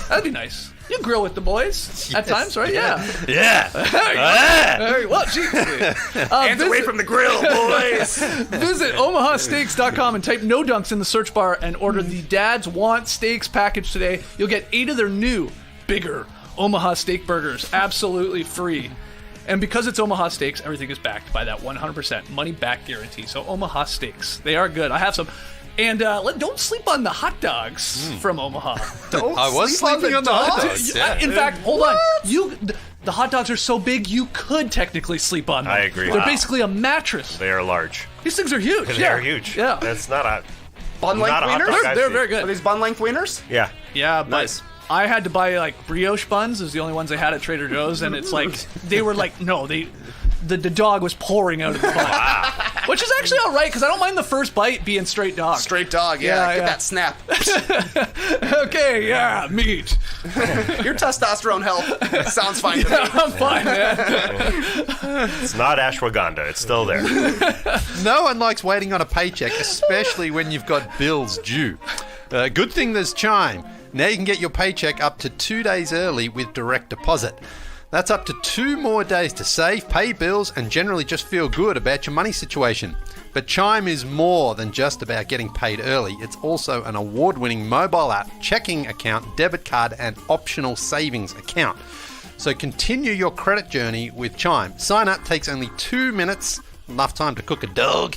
That'd be nice. You grill with the boys at times, right? Yeah. Well, geez. Hands away from the grill, boys. Visit omahasteaks.com and type No Dunks in the search bar and order the Dads Want Steaks package today. You'll get 8 of their new, bigger Omaha Steak burgers absolutely free. And because it's Omaha Steaks, everything is backed by that 100% money-back guarantee. So Omaha Steaks, they are good. I have some. And don't sleep on the hot dogs from Omaha. Don't I was sleeping on the hot dogs. Yeah. In fact, hold on. The hot dogs are so big you could technically sleep on them. I agree. They're basically a mattress. They are large. These things are huge. They are huge. Yeah. That's not a Bun length not a hot dog wieners? I've They're seen. very Are good. these bun length wieners? Yeah. Yeah, but Nice. I had to buy like brioche buns. Is the only ones they had at Trader Joe's, and it's like they were like the dog was pouring out of the bun, which is actually all right because I don't mind the first bite being straight dog. Straight dog, yeah. Get that snap. Okay, yeah, meat. Your testosterone health sounds fine to me. I'm fine, man. It's not ashwagandha. It's still there. No one likes waiting on a paycheck, especially when you've got bills due. Good thing there's Chime. Now you can get your paycheck up to 2 days early with direct deposit. That's up to 2 more days to save, pay bills, and generally just feel good about your money situation. But Chime is more than just about getting paid early. It's also an award-winning mobile app, checking account, debit card, and optional savings account. So continue your credit journey with Chime. Sign up takes only 2 minutes, enough time to cook a dog,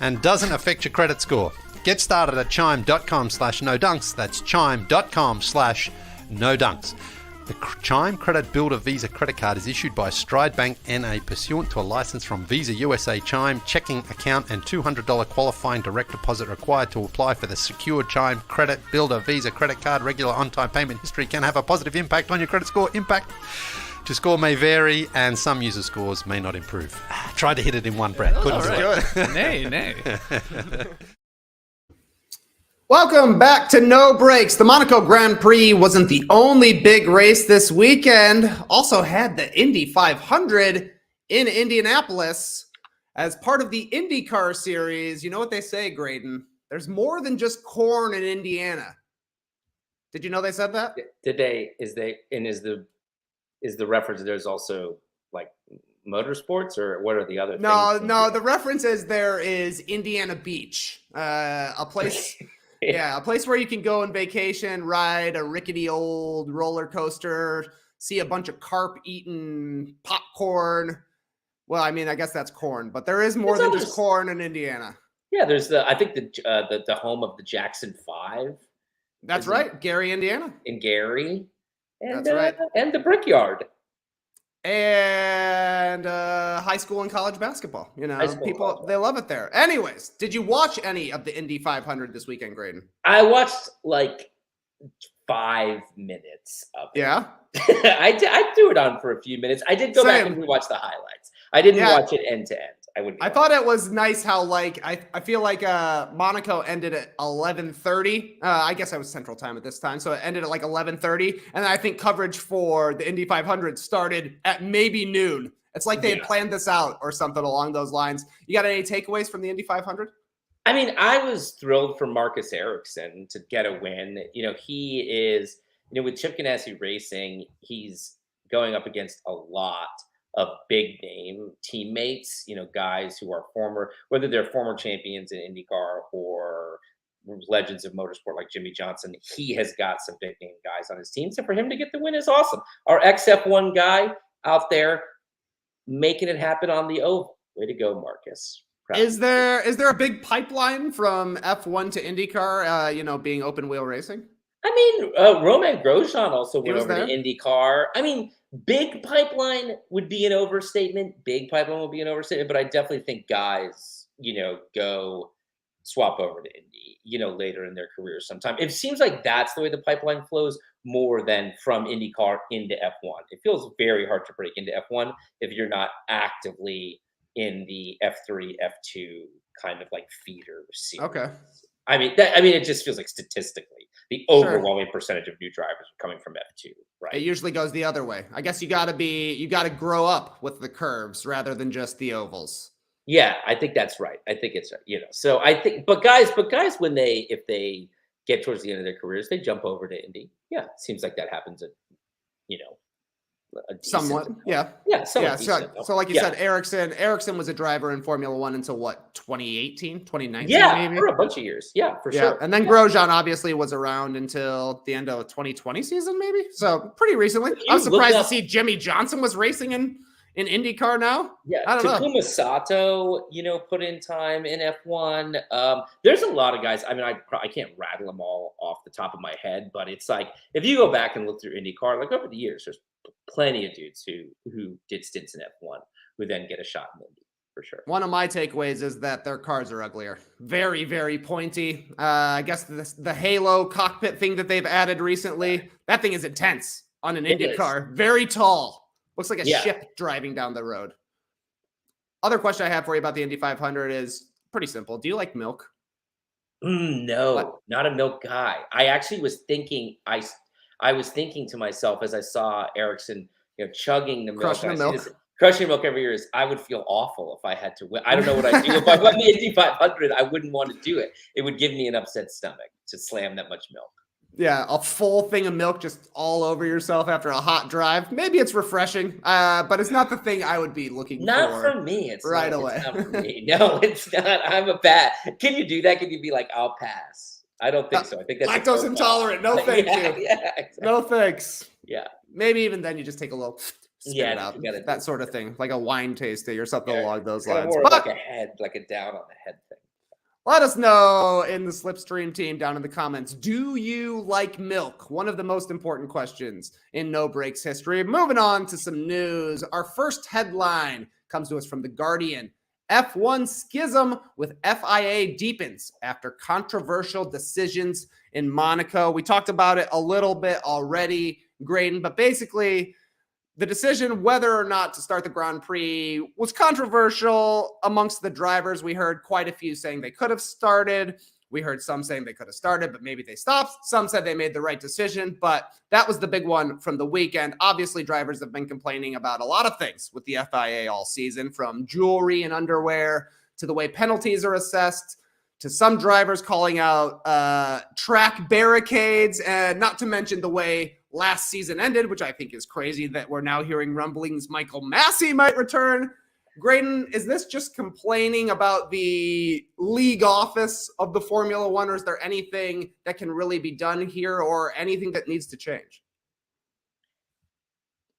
and doesn't affect your credit score. Get started at chime.com/no-dunks. That's chime.com/no-dunks. The Chime Credit Builder Visa credit card is issued by Stride Bank NA pursuant to a license from Visa USA. Chime checking account and $200 qualifying direct deposit required to apply for the secured Chime Credit Builder Visa credit card. Regular on-time payment history can have a positive impact on your credit score. Impact to score may vary and some user scores may not improve. Tried to hit it in one breath. Couldn't do it. Nay. Welcome back to No Breaks. The Monaco Grand Prix wasn't the only big race this weekend. Also had the Indy 500 in Indianapolis as part of the IndyCar series. You know what they say, Graydon? There's more than just corn in Indiana. Did you know they said that? Is the reference there's also like motorsports, or what are the other things? No, the reference is there is Indiana Beach, a place... Yeah, a place where you can go on vacation, ride a rickety old roller coaster, see a bunch of carp eating popcorn. Well, I mean, I guess that's corn, but there is more than just corn in Indiana. Yeah, there's the home of the Jackson 5. That's right, Gary, Indiana. In Gary. And, that's right. And the Brickyard. And high school and college basketball. You know, people, they love it there. Anyways, did you watch any of the Indy 500 this weekend, Graydon? I watched like 5 minutes of it. Yeah? I threw it on for a few minutes. I did go back and rewatch the highlights. I didn't watch it end to end. I thought it was nice how like I feel like Monaco ended at 11:30. I guess I was Central Time at this time, so it ended at like 11:30, and I think coverage for the Indy 500 started at maybe noon. It's like they had planned this out or something along those lines. You got any takeaways from the Indy 500? I mean, I was thrilled for Marcus Ericsson to get a win. You know, he is, with Chip Ganassi Racing, he's going up against a lot of big name teammates, guys who are whether they're former champions in IndyCar or legends of motorsport like Jimmy Johnson. He has got some big name guys on his team. So for him to get the win is awesome. Our XF1 guy out there making it happen on the oval. Way to go, Marcus. Is there a big pipeline from F1 to IndyCar, being open wheel racing? I mean, Romain Grosjean also went over to IndyCar. I mean, big pipeline would be an overstatement. But I definitely think guys, go swap over to Indy, later in their careers sometime. It seems like that's the way the pipeline flows more than from IndyCar into F1. It feels very hard to break into F1 if you're not actively in the F3, F2 kind of like feeder series. Okay. I mean, it just feels like statistically the overwhelming percentage of new drivers are coming from F2, right? It usually goes the other way. I guess you got to grow up with the curves rather than just the ovals. Yeah, I think that's right. I think it's, so I think, but guys, if they get towards the end of their careers, they jump over to Indy. Yeah. It seems like that happens at, somewhat. Yeah. So like you said, Ericsson was a driver in Formula One until what, 2018, 2019? Yeah, maybe? for a bunch of years. Yeah, for sure. And then Grosjean obviously was around until the end of 2020 season, maybe. So pretty recently. I was surprised to see Jimmy Johnson was racing in in IndyCar now? Yeah, I don't know. Takuma Sato, put in time in F1. There's a lot of guys. I mean, I can't rattle them all off the top of my head, but it's like if you go back and look through IndyCar, like over the years, there's plenty of dudes who did stints in F1 who then get a shot in Indy for sure. One of my takeaways is that their cars are uglier. Very, very pointy. I guess the Halo cockpit thing that they've added recently, that thing is intense on an Indy car. Very tall. Looks like a ship driving down the road. Other question I have for you about the Indy 500 is pretty simple. Do you like milk? No, not a milk guy. I actually was thinking, I was thinking to myself as I saw Ericsson, chugging the milk. Crushing the milk. Crushing milk every year I would feel awful if I had to win. I don't know what I'd do. If I won the Indy 500, I wouldn't want to do it. It would give me an upset stomach to slam that much milk. Yeah, a full thing of milk just all over yourself after a hot drive. Maybe it's refreshing, but it's not the thing I would be looking not for. Not for me. It's right not, away. It's not for me. No, it's not. I'm a bad. Can you do that? Can you be like, I'll pass? I don't think so. I think that's lactose intolerant. No thank you. Yeah, exactly. No thanks. Yeah. Maybe even then you just take a little spit it out. That sort of it. thing, like a wine tasting or something along those lines. More but like a head, like a down on the head thing. Let us know in the Slipstream team down in the comments. Do you like milk? One of the most important questions in No Breaks history. Moving on to some news. Our first headline comes to us from The Guardian. F1 schism with FIA deepens after controversial decisions in Monaco. We talked about it a little bit already, Graydon, but basically the decision whether or not to start the Grand Prix was controversial amongst the drivers. We heard quite a few saying they could have started. We heard some saying they could have started, but maybe they stopped. Some said they made the right decision, but that was the big one from the weekend. Obviously, drivers have been complaining about a lot of things with the FIA all season, from jewelry and underwear to the way penalties are assessed, to some drivers calling out track barricades, and not to mention the way last season ended, which I think is crazy that we're now hearing rumblings Michael Massey might return. Graydon, is this just complaining about the league office of the Formula One, or is there anything that can really be done here or anything that needs to change?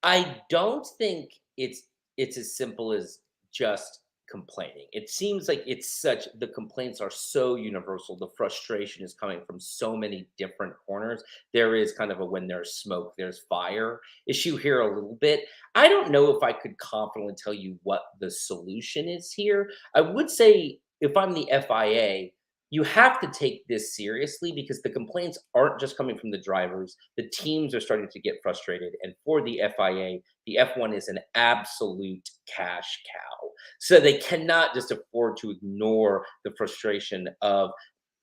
I don't think it's as simple as just complaining. It seems like the complaints are so universal. The frustration is coming from so many different corners. There is kind of a when there's smoke, there's fire issue here a little bit. I don't know if I could confidently tell you what the solution is here. I would say if I'm the FIA, you have to take this seriously because the complaints aren't just coming from the drivers. The teams are starting to get frustrated. And for the FIA, the F1 is an absolute cash cow. So they cannot just afford to ignore the frustration of,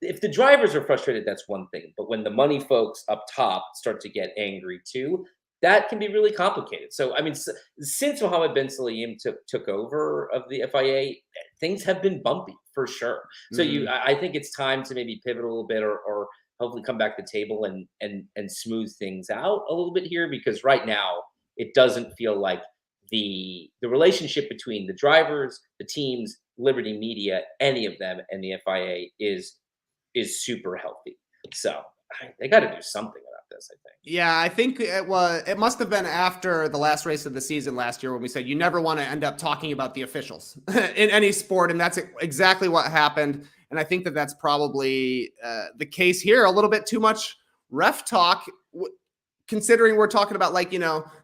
if the drivers are frustrated, that's one thing. But when the money folks up top start to get angry too, that can be really complicated. So, I mean, since Mohammed bin Sulayem took over of the FIA, things have been bumpy for sure. So I think it's time to maybe pivot a little bit or hopefully come back to the table and smooth things out a little bit here, because right now it doesn't feel like the relationship between the drivers, the teams, Liberty Media, any of them, and the FIA is super healthy. So they got to do something about this, I think. Yeah, I think it must have been after the last race of the season last year when we said you never want to end up talking about the officials in any sport, and that's exactly what happened. And I think that that's probably the case here. A little bit too much ref talk, considering we're talking about, like,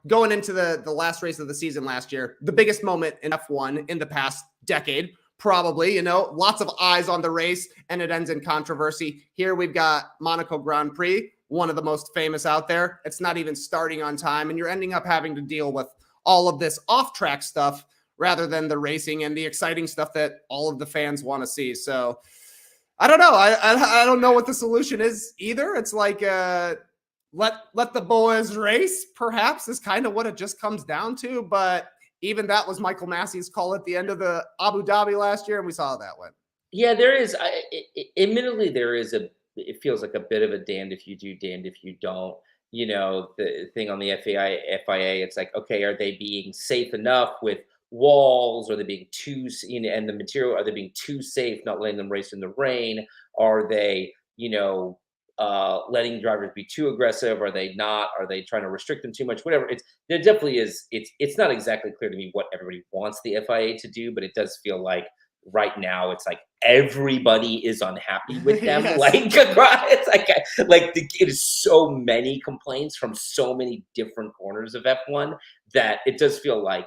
going into the last race of the season last year, the biggest moment in F1 in the past decade. Probably, lots of eyes on the race, and it ends in controversy. Here we've got Monaco Grand Prix, one of the most famous out there. It's not even starting on time, and you're ending up having to deal with all of this off-track stuff rather than the racing and the exciting stuff that all of the fans want to see. So I don't know. I don't know what the solution is either. It's like let the boys race, perhaps, is kind of what it just comes down to. But even that was Michael Massey's call at the end of the Abu Dhabi last year, and we saw how that went. Yeah, there is. Admittedly, it feels like a bit of a damned if you do, damned if you don't. The thing on the FIA, it's like, okay, are they being safe enough with walls? Are they being too, and the material, are they being too safe, not letting them race in the rain? Are they, letting drivers be too aggressive? Are they not? Are they trying to restrict them too much? Whatever. There definitely is. It's not exactly clear to me what everybody wants the FIA to do, but it does feel like right now it's like everybody is unhappy with them. Yes. It is so many complaints from so many different corners of F1 that it does feel like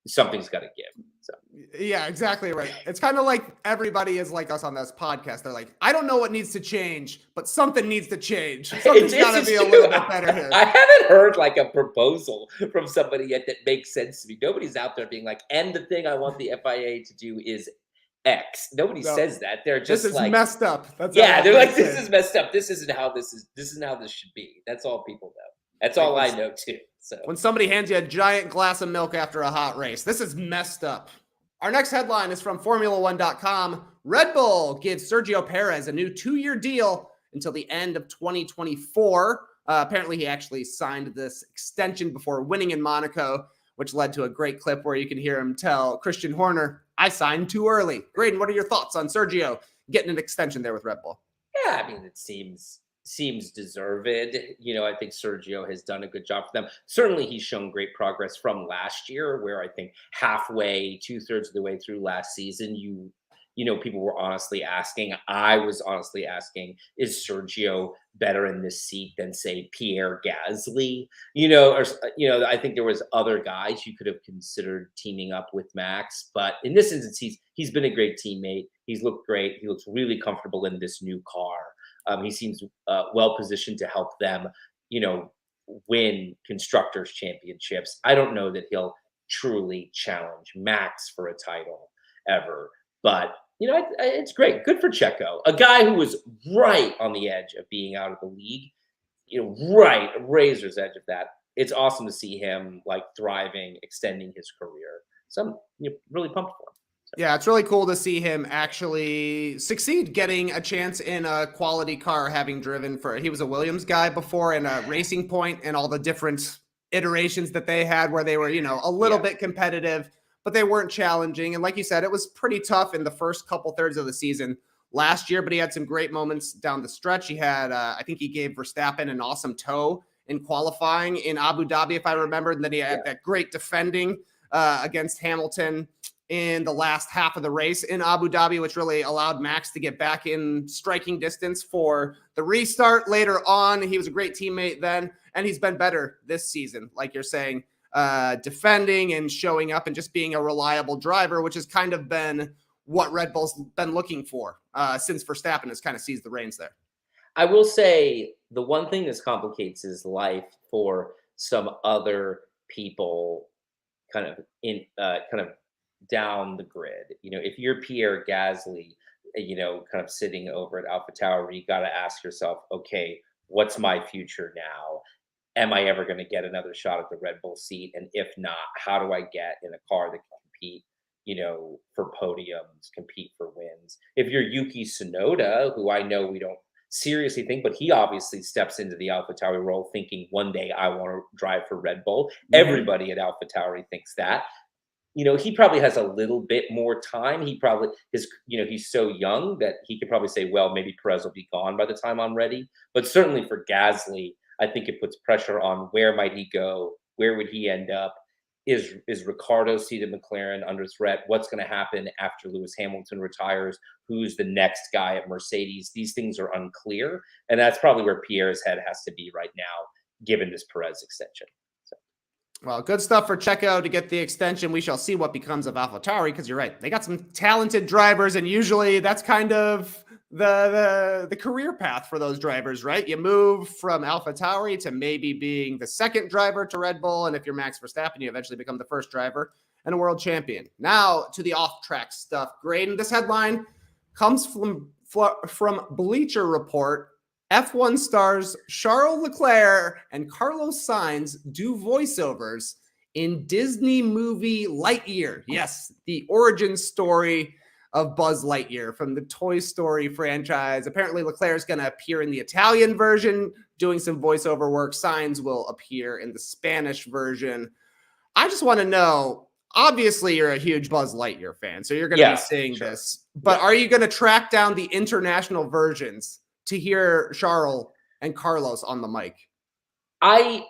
something's got to give. So Yeah, exactly right. It's kind of like everybody is like us on this podcast. They're like, I don't know what needs to change, but something needs to change. Something's got to be a little bit better here. I haven't heard like a proposal from somebody yet that makes sense to me. Nobody's out there being like, and the thing I want the FIA to do is X. Nobody says that. They're just this is like messed up. That's yeah, they're like, this say. is messed up. This isn't how this isn't how this should be. That's all people know. That's all I know too. So When somebody hands you a giant glass of milk after a hot race, this is messed up. Our next headline is from Formula1.com. Red Bull gives Sergio Perez a new 2-year deal until the end of 2024. Apparently, he actually signed this extension before winning in Monaco, which led to a great clip where you can hear him tell Christian Horner, I signed too early. Graydon, what are your thoughts on Sergio getting an extension there with Red Bull? yeah, I mean, it seems deserved. I think Sergio has done a good job for them. Certainly, he's shown great progress from last year, where I think halfway, 2/3 of the way through last season, people were honestly asking. I was honestly asking, is Sergio better in this seat than say Pierre Gasly? I think there was other guys you could have considered teaming up with Max, but in this instance, he's been a great teammate. He's looked great. He looks really comfortable in this new car. He seems well positioned to help them, win constructors championships. I don't know that he'll truly challenge Max for a title ever, but it's great. Good for Checo, a guy who was right on the edge of being out of the league, right, razor's edge of that. It's awesome to see him like thriving, extending his career. So I'm really pumped for him. Yeah, it's really cool to see him actually succeed getting a chance in a quality car, having driven he was a Williams guy before and a Racing Point and all the different iterations that they had where they were, a little bit competitive, but they weren't challenging. And like you said, it was pretty tough in the first couple thirds of the season last year, but he had some great moments down the stretch. He had, I think he gave Verstappen an awesome tow in qualifying in Abu Dhabi, if I remember. And then he had that great defending against Hamilton in the last half of the race in Abu Dhabi, which really allowed Max to get back in striking distance for the restart later on. He was a great teammate then, and he's been better this season, like you're saying, defending and showing up and just being a reliable driver, which has kind of been what Red Bull's been looking for since Verstappen has kind of seized the reins there. I will say the one thing that complicates his life for some other people kind of down the grid. If you're Pierre Gasly, kind of sitting over at AlphaTauri, you got to ask yourself, okay, what's my future now? Am I ever going to get another shot at the Red Bull seat? And if not, how do I get in a car that can compete, for podiums, compete for wins? If you're Yuki Tsunoda, who I know we don't seriously think, but he obviously steps into the AlphaTauri role thinking one day I want to drive for Red Bull. Mm-hmm. Everybody at AlphaTauri thinks that. He probably has a little bit more time. He probably is, he's so young that he could probably say, well, maybe Perez will be gone by the time I'm ready. But certainly for Gasly, I think it puts pressure on where might he go? Where would he end up? Is Ricciardo seated McLaren under threat? What's going to happen after Lewis Hamilton retires? Who's the next guy at Mercedes? These things are unclear. And that's probably where Pierre's head has to be right now, given this Perez extension. Well, good stuff for Checo to get the extension. We shall see what becomes of AlphaTauri, because you're right. They got some talented drivers, and usually that's kind of the career path for those drivers, right? You move from AlphaTauri to maybe being the second driver to Red Bull, and if you're Max Verstappen, you eventually become the first driver and a world champion. Now to the off-track stuff. Graydon, this headline comes from Bleacher Report. F1 stars Charles Leclerc and Carlos Sainz do voiceovers in Disney movie Lightyear. Yes, the origin story of Buzz Lightyear from the Toy Story franchise. Apparently, Leclerc is going to appear in the Italian version, doing some voiceover work. Sainz will appear in the Spanish version. I just want to know, obviously, you're a huge Buzz Lightyear fan, so you're going to be seeing this. But are you going to track down the international versions to hear Charles and Carlos on the mic. I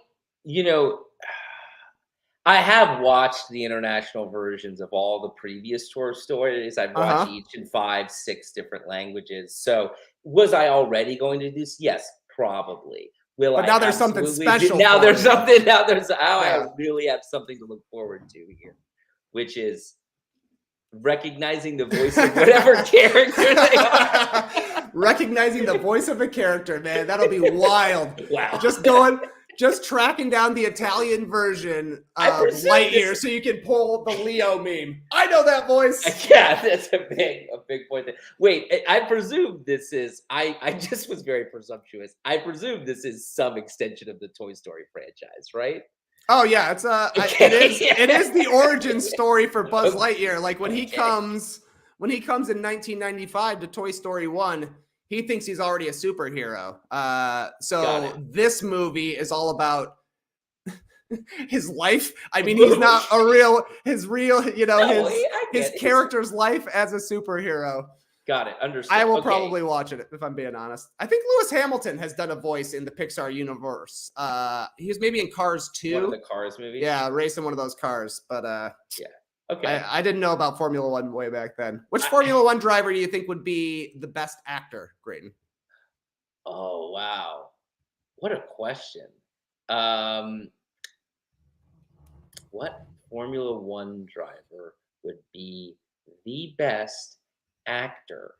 have watched the international versions of all the previous Toy Stories. I've watched each in 5, 6 different languages. So was I already going to do this? Yes, probably. But now there's something special. I really have something to look forward to here, which is recognizing the voice of whatever character they are. Recognizing the voice of a character, man. That'll be wild. Wow. Just tracking down the Italian version of Lightyear so you can pull the Leo meme. I know that voice. Yeah, that's a big point. Wait, I presume this is, I just was very presumptuous. I presume this is some extension of the Toy Story franchise, right? Oh yeah, it is the origin story for Buzz Lightyear. Like when he comes in 1995 to Toy Story 1, he thinks he's already a superhero. So this movie is all about his life. I mean, he's not his character's life as a superhero. Got it. Understood. I will probably watch it if I'm being honest. I think Lewis Hamilton has done a voice in the Pixar universe. He was maybe in Cars 2. One of the Cars movies? Yeah, racing one of those cars. But yeah. Okay. I didn't know about Formula One way back then. Which Formula One driver do you think would be the best actor, Graydon? Oh, wow. What a question. What Formula One driver would be the best actor?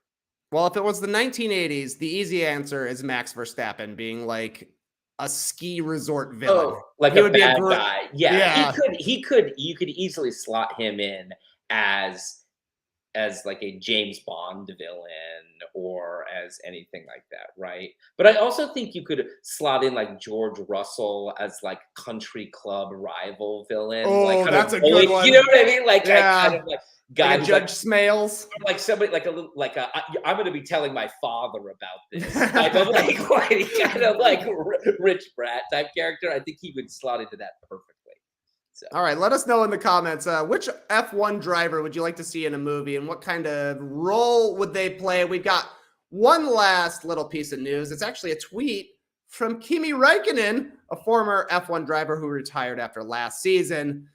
Well, if it was the 1980s, the easy answer is Max Verstappen being like a ski resort villain. Oh, like a bad guy. Yeah. You could easily slot him in as like a James Bond villain or as anything like that, right? But I also think you could slot in like George Russell as like country club rival villain. Oh, like that's a good one. You know what I mean? Like yeah. kind of like guy like Judge Smales, like somebody like a little like I'm going to be telling my father about this type of like kind of like rich brat type character. I think he would slot into that perfectly. So. All right, let us know in the comments which F1 driver would you like to see in a movie and what kind of role would they play? We've got one last little piece of news. It's actually a tweet from Kimi Räikkönen, a former F1 driver who retired after last season.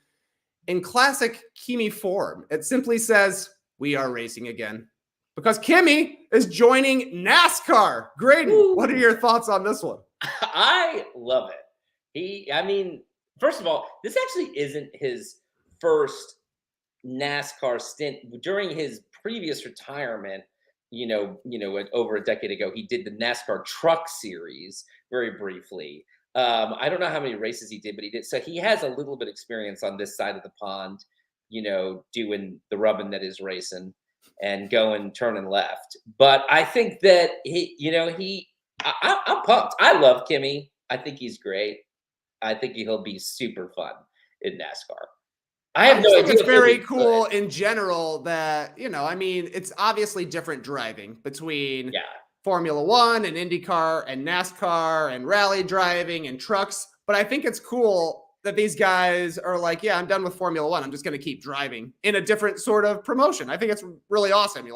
In classic Kimi form, it simply says, "We are racing again." Because Kimi is joining NASCAR. Graydon, what are your thoughts on this one? I love it. First of all, this actually isn't his first NASCAR stint. During his previous retirement, over a decade ago, he did the NASCAR Truck Series very briefly. I don't know how many races he did, but he did. So he has a little bit of experience on this side of the pond, doing the rubbing that is racing and going, turning left. But I think that I'm pumped. I love Kimi. I think he's great. I think he'll be super fun in NASCAR. I have no idea. It's very cool in general that, it's obviously different driving between Formula One and IndyCar and NASCAR and rally driving and trucks. But I think it's cool that these guys are like, yeah, I'm done with Formula One. I'm just going to keep driving in a different sort of promotion. I think it's really awesome.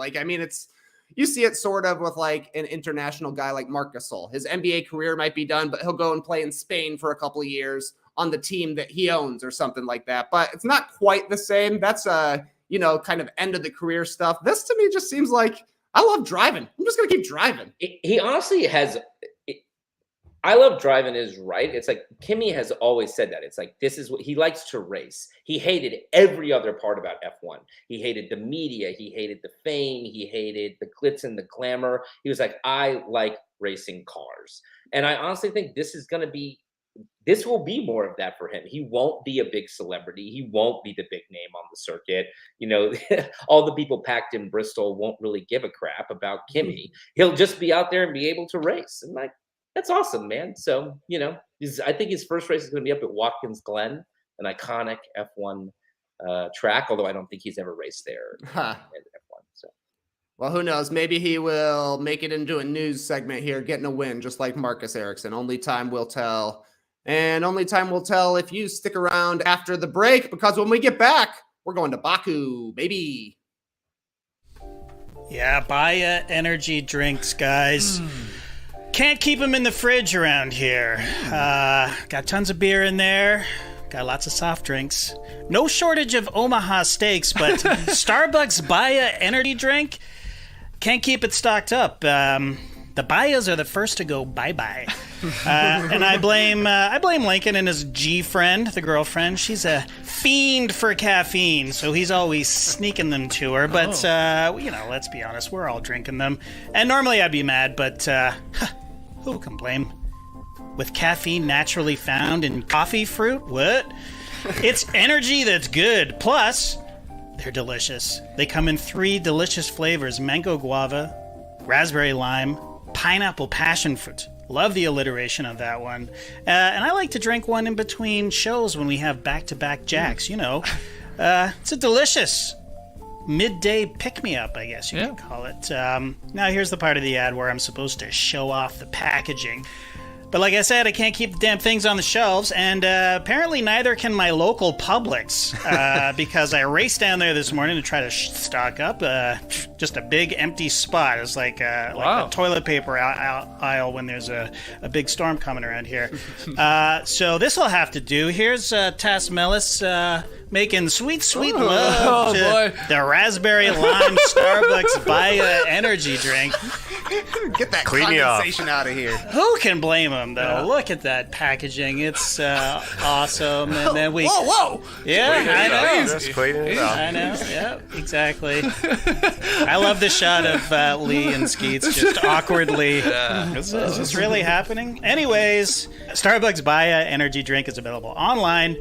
You see it sort of with like an international guy like Marc Gasol. His NBA career might be done, but he'll go and play in Spain for a couple of years on the team that he owns or something like that. But it's not quite the same. That's kind of end of the career stuff. This to me just seems like I love driving. I'm just going to keep driving. He honestly has. I love driving is right. It's like Kimi has always said that. It's like this is what he likes to race. He hated every other part about F1. He hated the media. He hated the fame. He hated the glitz and the glamour. He was like, I like racing cars. And I honestly think this will be more of that for him. He won't be a big celebrity. He won't be the big name on the circuit. All the people packed in Bristol won't really give a crap about Kimi. He'll just be out there and be able to race. And like, that's awesome, man. So, I think his first race is going to be up at Watkins Glen, an iconic F1 track, although I don't think he's ever raced there in F1. So. Well, who knows? Maybe he will make it into a news segment here, getting a win, just like Marcus Ericsson. Only time will tell. And only time will tell if you stick around after the break, because when we get back, we're going to Baku, baby. Yeah, buy energy drinks, guys. Can't keep them in the fridge around here. Got tons of beer in there. Got lots of soft drinks. No shortage of Omaha steaks, but Starbucks Baya energy drink, can't keep it stocked up. The Bayas are the first to go bye-bye. And I blame Lincoln and his G-friend, the girlfriend. She's a fiend for caffeine, so he's always sneaking them to her. But, let's be honest, we're all drinking them. And normally I'd be mad, but who can blame? With caffeine naturally found in coffee fruit? What? It's energy that's good. Plus, they're delicious. They come in 3 delicious flavors: mango guava, raspberry lime, pineapple passion fruit. Love the alliteration of that one. And I like to drink one in between shows when we have back-to-back jacks, It's a delicious midday pick-me-up, I guess you could call it. Now here's the part of the ad where I'm supposed to show off the packaging. But like I said, I can't keep the damn things on the shelves, and apparently neither can my local Publix, because I raced down there this morning to try to stock up. Just a big empty spot. It's like the toilet paper aisle when there's a big storm coming around here. So this will have to do. Here's Tass Mellis making sweet love to the raspberry lime Starbucks Baya energy drink. Get that Clean me condensation out of here. Who can blame him, though? Yeah. Look at that packaging. It's awesome. And then we... Whoa! Yeah, I know. Just cleaning it up. I know. Yeah, exactly. I love the shot of Lee and Skeets just awkwardly. Is this really happening? Anyways, Starbucks Baya energy drink is available online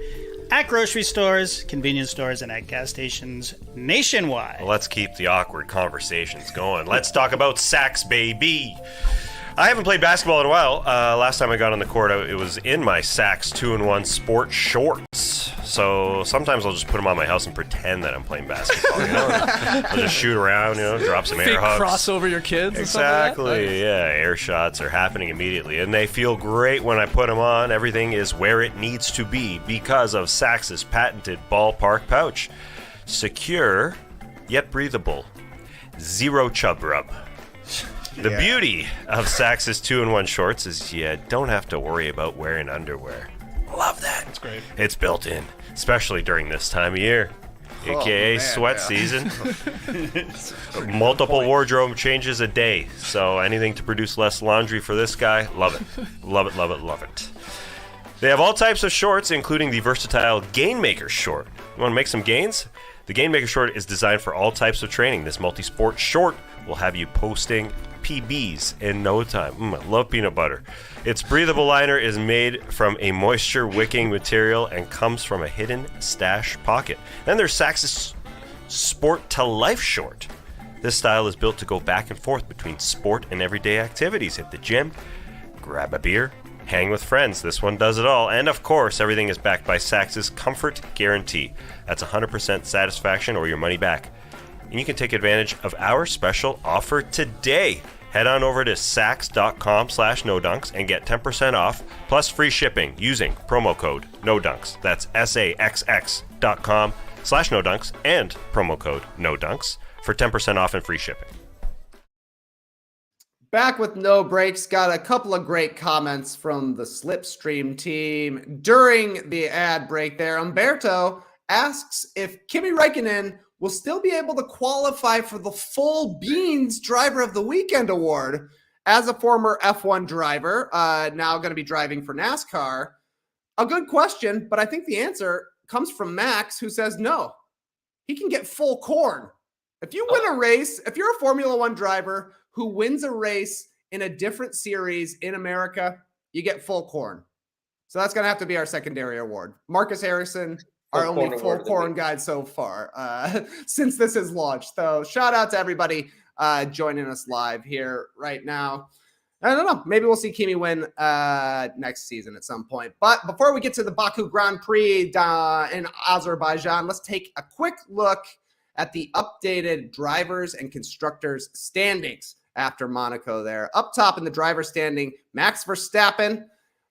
at grocery stores, convenience stores, and at gas stations nationwide. Well, let's keep the awkward conversations going. Let's talk about Saks, baby. I haven't played basketball in a while. Last time I got on the court, it was in my Saks 2-in-1 sport shorts. So sometimes I'll just put them on my house and pretend that I'm playing basketball. I'll just shoot around, drop some air hugs. Cross over your kids. Exactly. Like that. Yeah, air shots are happening immediately, and they feel great when I put them on. Everything is where it needs to be because of Saks's patented ballpark pouch. Secure, yet breathable. Zero chub rub. The beauty of Saks's 2-in-1 shorts is you don't have to worry about wearing underwear. Love that. That's great. It's built in, especially during this time of year, aka sweat season. Multiple wardrobe changes a day, so anything to produce less laundry for this guy, love it. Love it, love it, love it. They have all types of shorts, including the versatile Gainmaker short. You want to make some gains? The Gainmaker short is designed for all types of training. This multi-sport short will have you posting PBs in no time. I love peanut butter. Its breathable liner is made from a moisture-wicking material and comes from a hidden stash pocket. Then there's Saks's Sport to Life short. This style is built to go back and forth between sport and everyday activities. Hit the gym, grab a beer, hang with friends. This one does it all. And of course, everything is backed by Saks's Comfort Guarantee. That's 100% satisfaction or your money back. And you can take advantage of our special offer today. Head on over to Saks.com/NoDunks and get 10% off plus free shipping using promo code NoDunks. That's SAXX.com/NoDunks and promo code NoDunks for 10% off and free shipping. Back with no breaks. Got a couple of great comments from the Slipstream team during the ad break there. Umberto asks if Kimi Räikkönen will still be able to qualify for the Full Beans Driver of the Weekend award as a former F1 driver, now going to be driving for NASCAR. A good question, but I think the answer comes from Max, who says no. He can get full corn. If you win a race, if you're a Formula One driver who wins a race in a different series in America, you get full corn. So that's going to have to be our secondary award. Marcus Harrison, our only full corn guide so far since this is launched. So shout out to everybody joining us live here right now. I don't know. Maybe we'll see Kimi win next season at some point. But before we get to the Baku Grand Prix in Azerbaijan, let's take a quick look at the updated drivers and constructors standings after Monaco there. Up top in the driver standing, Max Verstappen,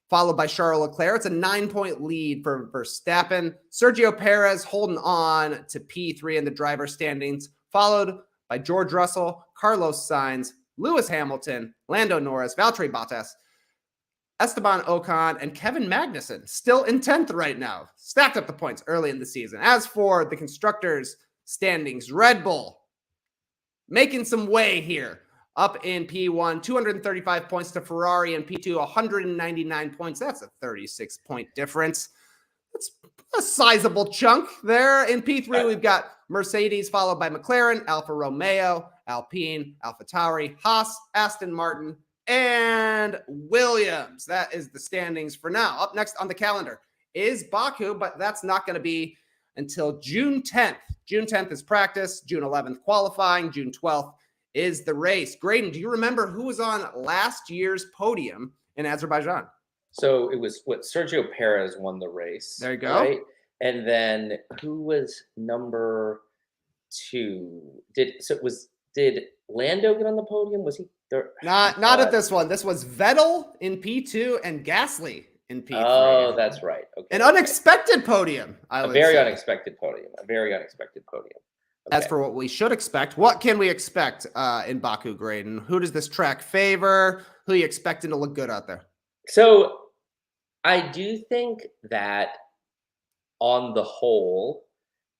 followed by Charles Leclerc. It's a 9-point lead for Verstappen. Sergio Perez holding on to P3 in the driver standings, followed by George Russell, Carlos Sainz, Lewis Hamilton, Lando Norris, Valtteri Bottas, Esteban Ocon, and Kevin Magnussen, still in 10th right now. Stacked up the points early in the season. As for the constructors' standings, Red Bull making some way here. Up in P1, 235 points to Ferrari, and P2, 199 points. That's a 36-point difference. That's a sizable chunk there. In P3, we've got Mercedes, followed by McLaren, Alfa Romeo, Alpine, AlphaTauri, Haas, Aston Martin, and Williams. That is the standings for now. Up next on the calendar is Baku, but that's not going to be until June 10th. June 10th is practice, June 11th qualifying, June 12th is the race. Graydon, do you remember who was on last year's podium in Azerbaijan? So it was Sergio Perez won the race. There you go. Right? And then who was number 2? Did Lando get on the podium? Was he there? Not at this one. This was Vettel in P2 and Gasly in P3. Oh, that's right. Okay. An unexpected podium. A very unexpected podium. Okay. As for what we should expect, what can we expect in Baku, Graydon? Who does this track favor? Who are you expecting to look good out there? So I do think that on the whole,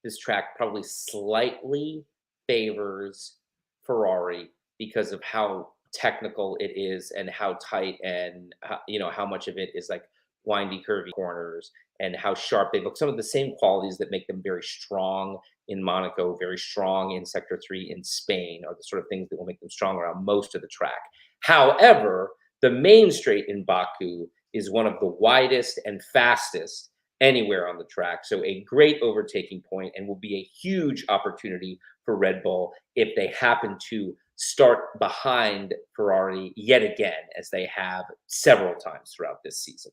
this track probably slightly favors Ferrari because of how technical it is and how tight and how much of it is like windy, curvy corners and how sharp they look. Some of the same qualities that make them very strong in Monaco, very strong in Sector 3 in Spain are the sort of things that will make them strong around most of the track. However, the main straight in Baku is one of the widest and fastest anywhere on the track. So a great overtaking point and will be a huge opportunity for Red Bull if they happen to start behind Ferrari yet again, as they have several times throughout this season.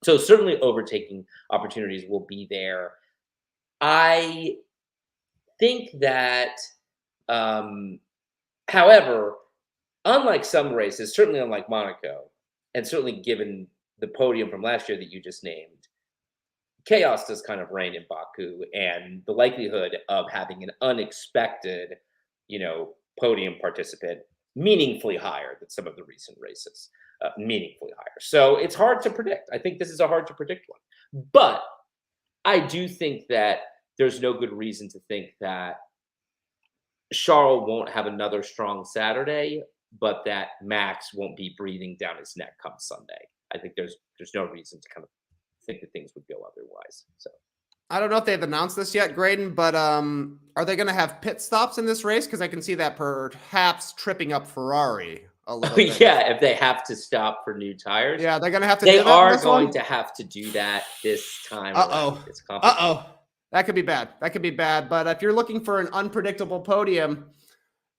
So certainly overtaking opportunities will be there. I think that, however, unlike some races, certainly unlike Monaco, and certainly given the podium from last year that you just named, chaos does kind of reign in Baku, and the likelihood of having an unexpected, podium participant meaningfully higher than some of the recent races, meaningfully higher. So it's hard to predict. I think this is a hard to predict one. But I do think that there's no good reason to think that Charles won't have another strong Saturday, but that Max won't be breathing down his neck come Sunday. I think there's no reason to kind of think that things would go otherwise. So I don't know if they've announced this yet, Graydon, but are they going to have pit stops in this race? Because I can see that perhaps tripping up Ferrari a little bit. Yeah, if they have to stop for new tires. Yeah, they're going to have to do that. They are going one? to have to do that this time. That could be bad. But if you're looking for an unpredictable podium,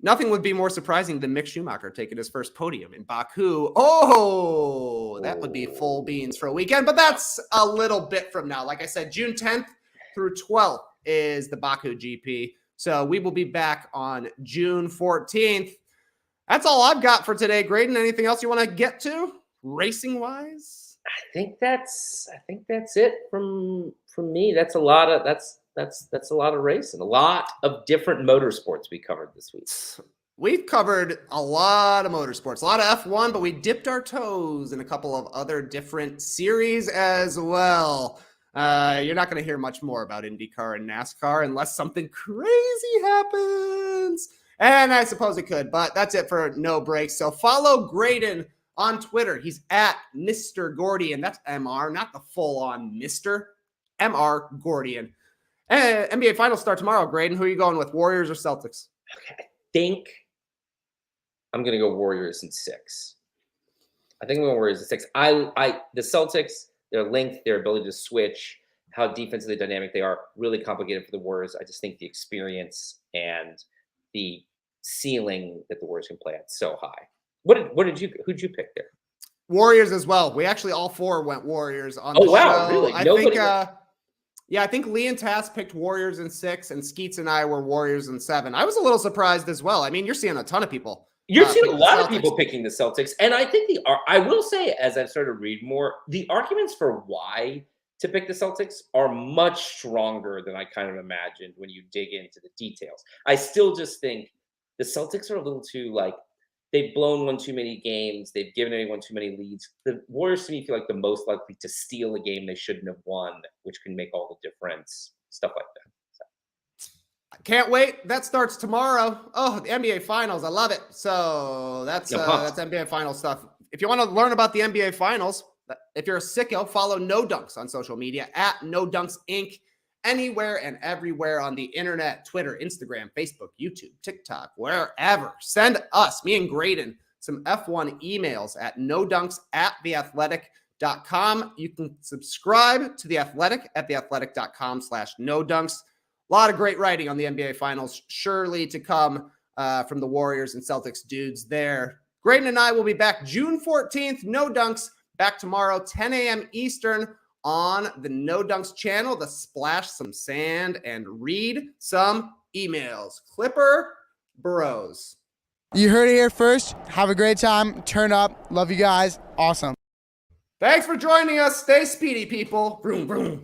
nothing would be more surprising than Mick Schumacher taking his first podium in Baku. Oh, that would be full beans for a weekend, but that's a little bit from now. Like I said, June 10th through 12th is the Baku GP. So we will be back on June 14th. That's all I've got for today. Graydon, anything else you want to get to racing wise? I think that's it from me. That's a lot of racing, a lot of different motorsports we covered this week. We've covered a lot of motorsports, a lot of F1, but we dipped our toes in a couple of other different series as well. You're not going to hear much more about IndyCar and NASCAR unless something crazy happens. And I suppose it could, but that's it for No Breaks. So follow Graydon on Twitter. He's at Mr. Gordian. That's MR, not the full-on Mr. MR Gordian. And NBA Finals start tomorrow, Graydon. Who are you going with, Warriors or Celtics? Okay, I think I'm going to go Warriors in 6. The Celtics, their length, their ability to switch, how defensively dynamic they are, really complicated for the Warriors. I just think the experience and the ceiling that the Warriors can play at so high. Who'd you pick there? Warriors as well. We actually all four went Warriors on the show. Oh, wow, really? I think Lee and Tass picked Warriors in 6, and Skeets and I were Warriors in 7. I was a little surprised as well. I mean, you're seeing a ton of people. You're seeing a lot of people picking the Celtics. And I think I will say, as I've started to read more, the arguments for why to pick the Celtics are much stronger than I kind of imagined when you dig into the details. I still just think the Celtics are a little too, they've blown one too many games. They've given anyone too many leads. The Warriors, to me, feel like the most likely to steal a game they shouldn't have won, which can make all the difference. Stuff like that. Can't wait. That starts tomorrow. Oh, the NBA Finals. I love it. So that's NBA Finals stuff. If you want to learn about the NBA Finals, if you're a sicko, follow No Dunks on social media at No Dunks Inc. Anywhere and everywhere on the internet, Twitter, Instagram, Facebook, YouTube, TikTok, wherever. Send us, me and Graydon, some F1 emails at nodunks@theathletic.com. You can subscribe to The Athletic at theathletic.com/nodunks. A lot of great writing on the NBA Finals, surely to come from the Warriors and Celtics dudes there. Graydon and I will be back June 14th. No Dunks back tomorrow, 10 a.m. Eastern on the No Dunks channel to splash some sand and read some emails. Clipper Bros. You heard it here first. Have a great time. Turn up. Love you guys. Awesome. Thanks for joining us. Stay speedy, people. Vroom, vroom.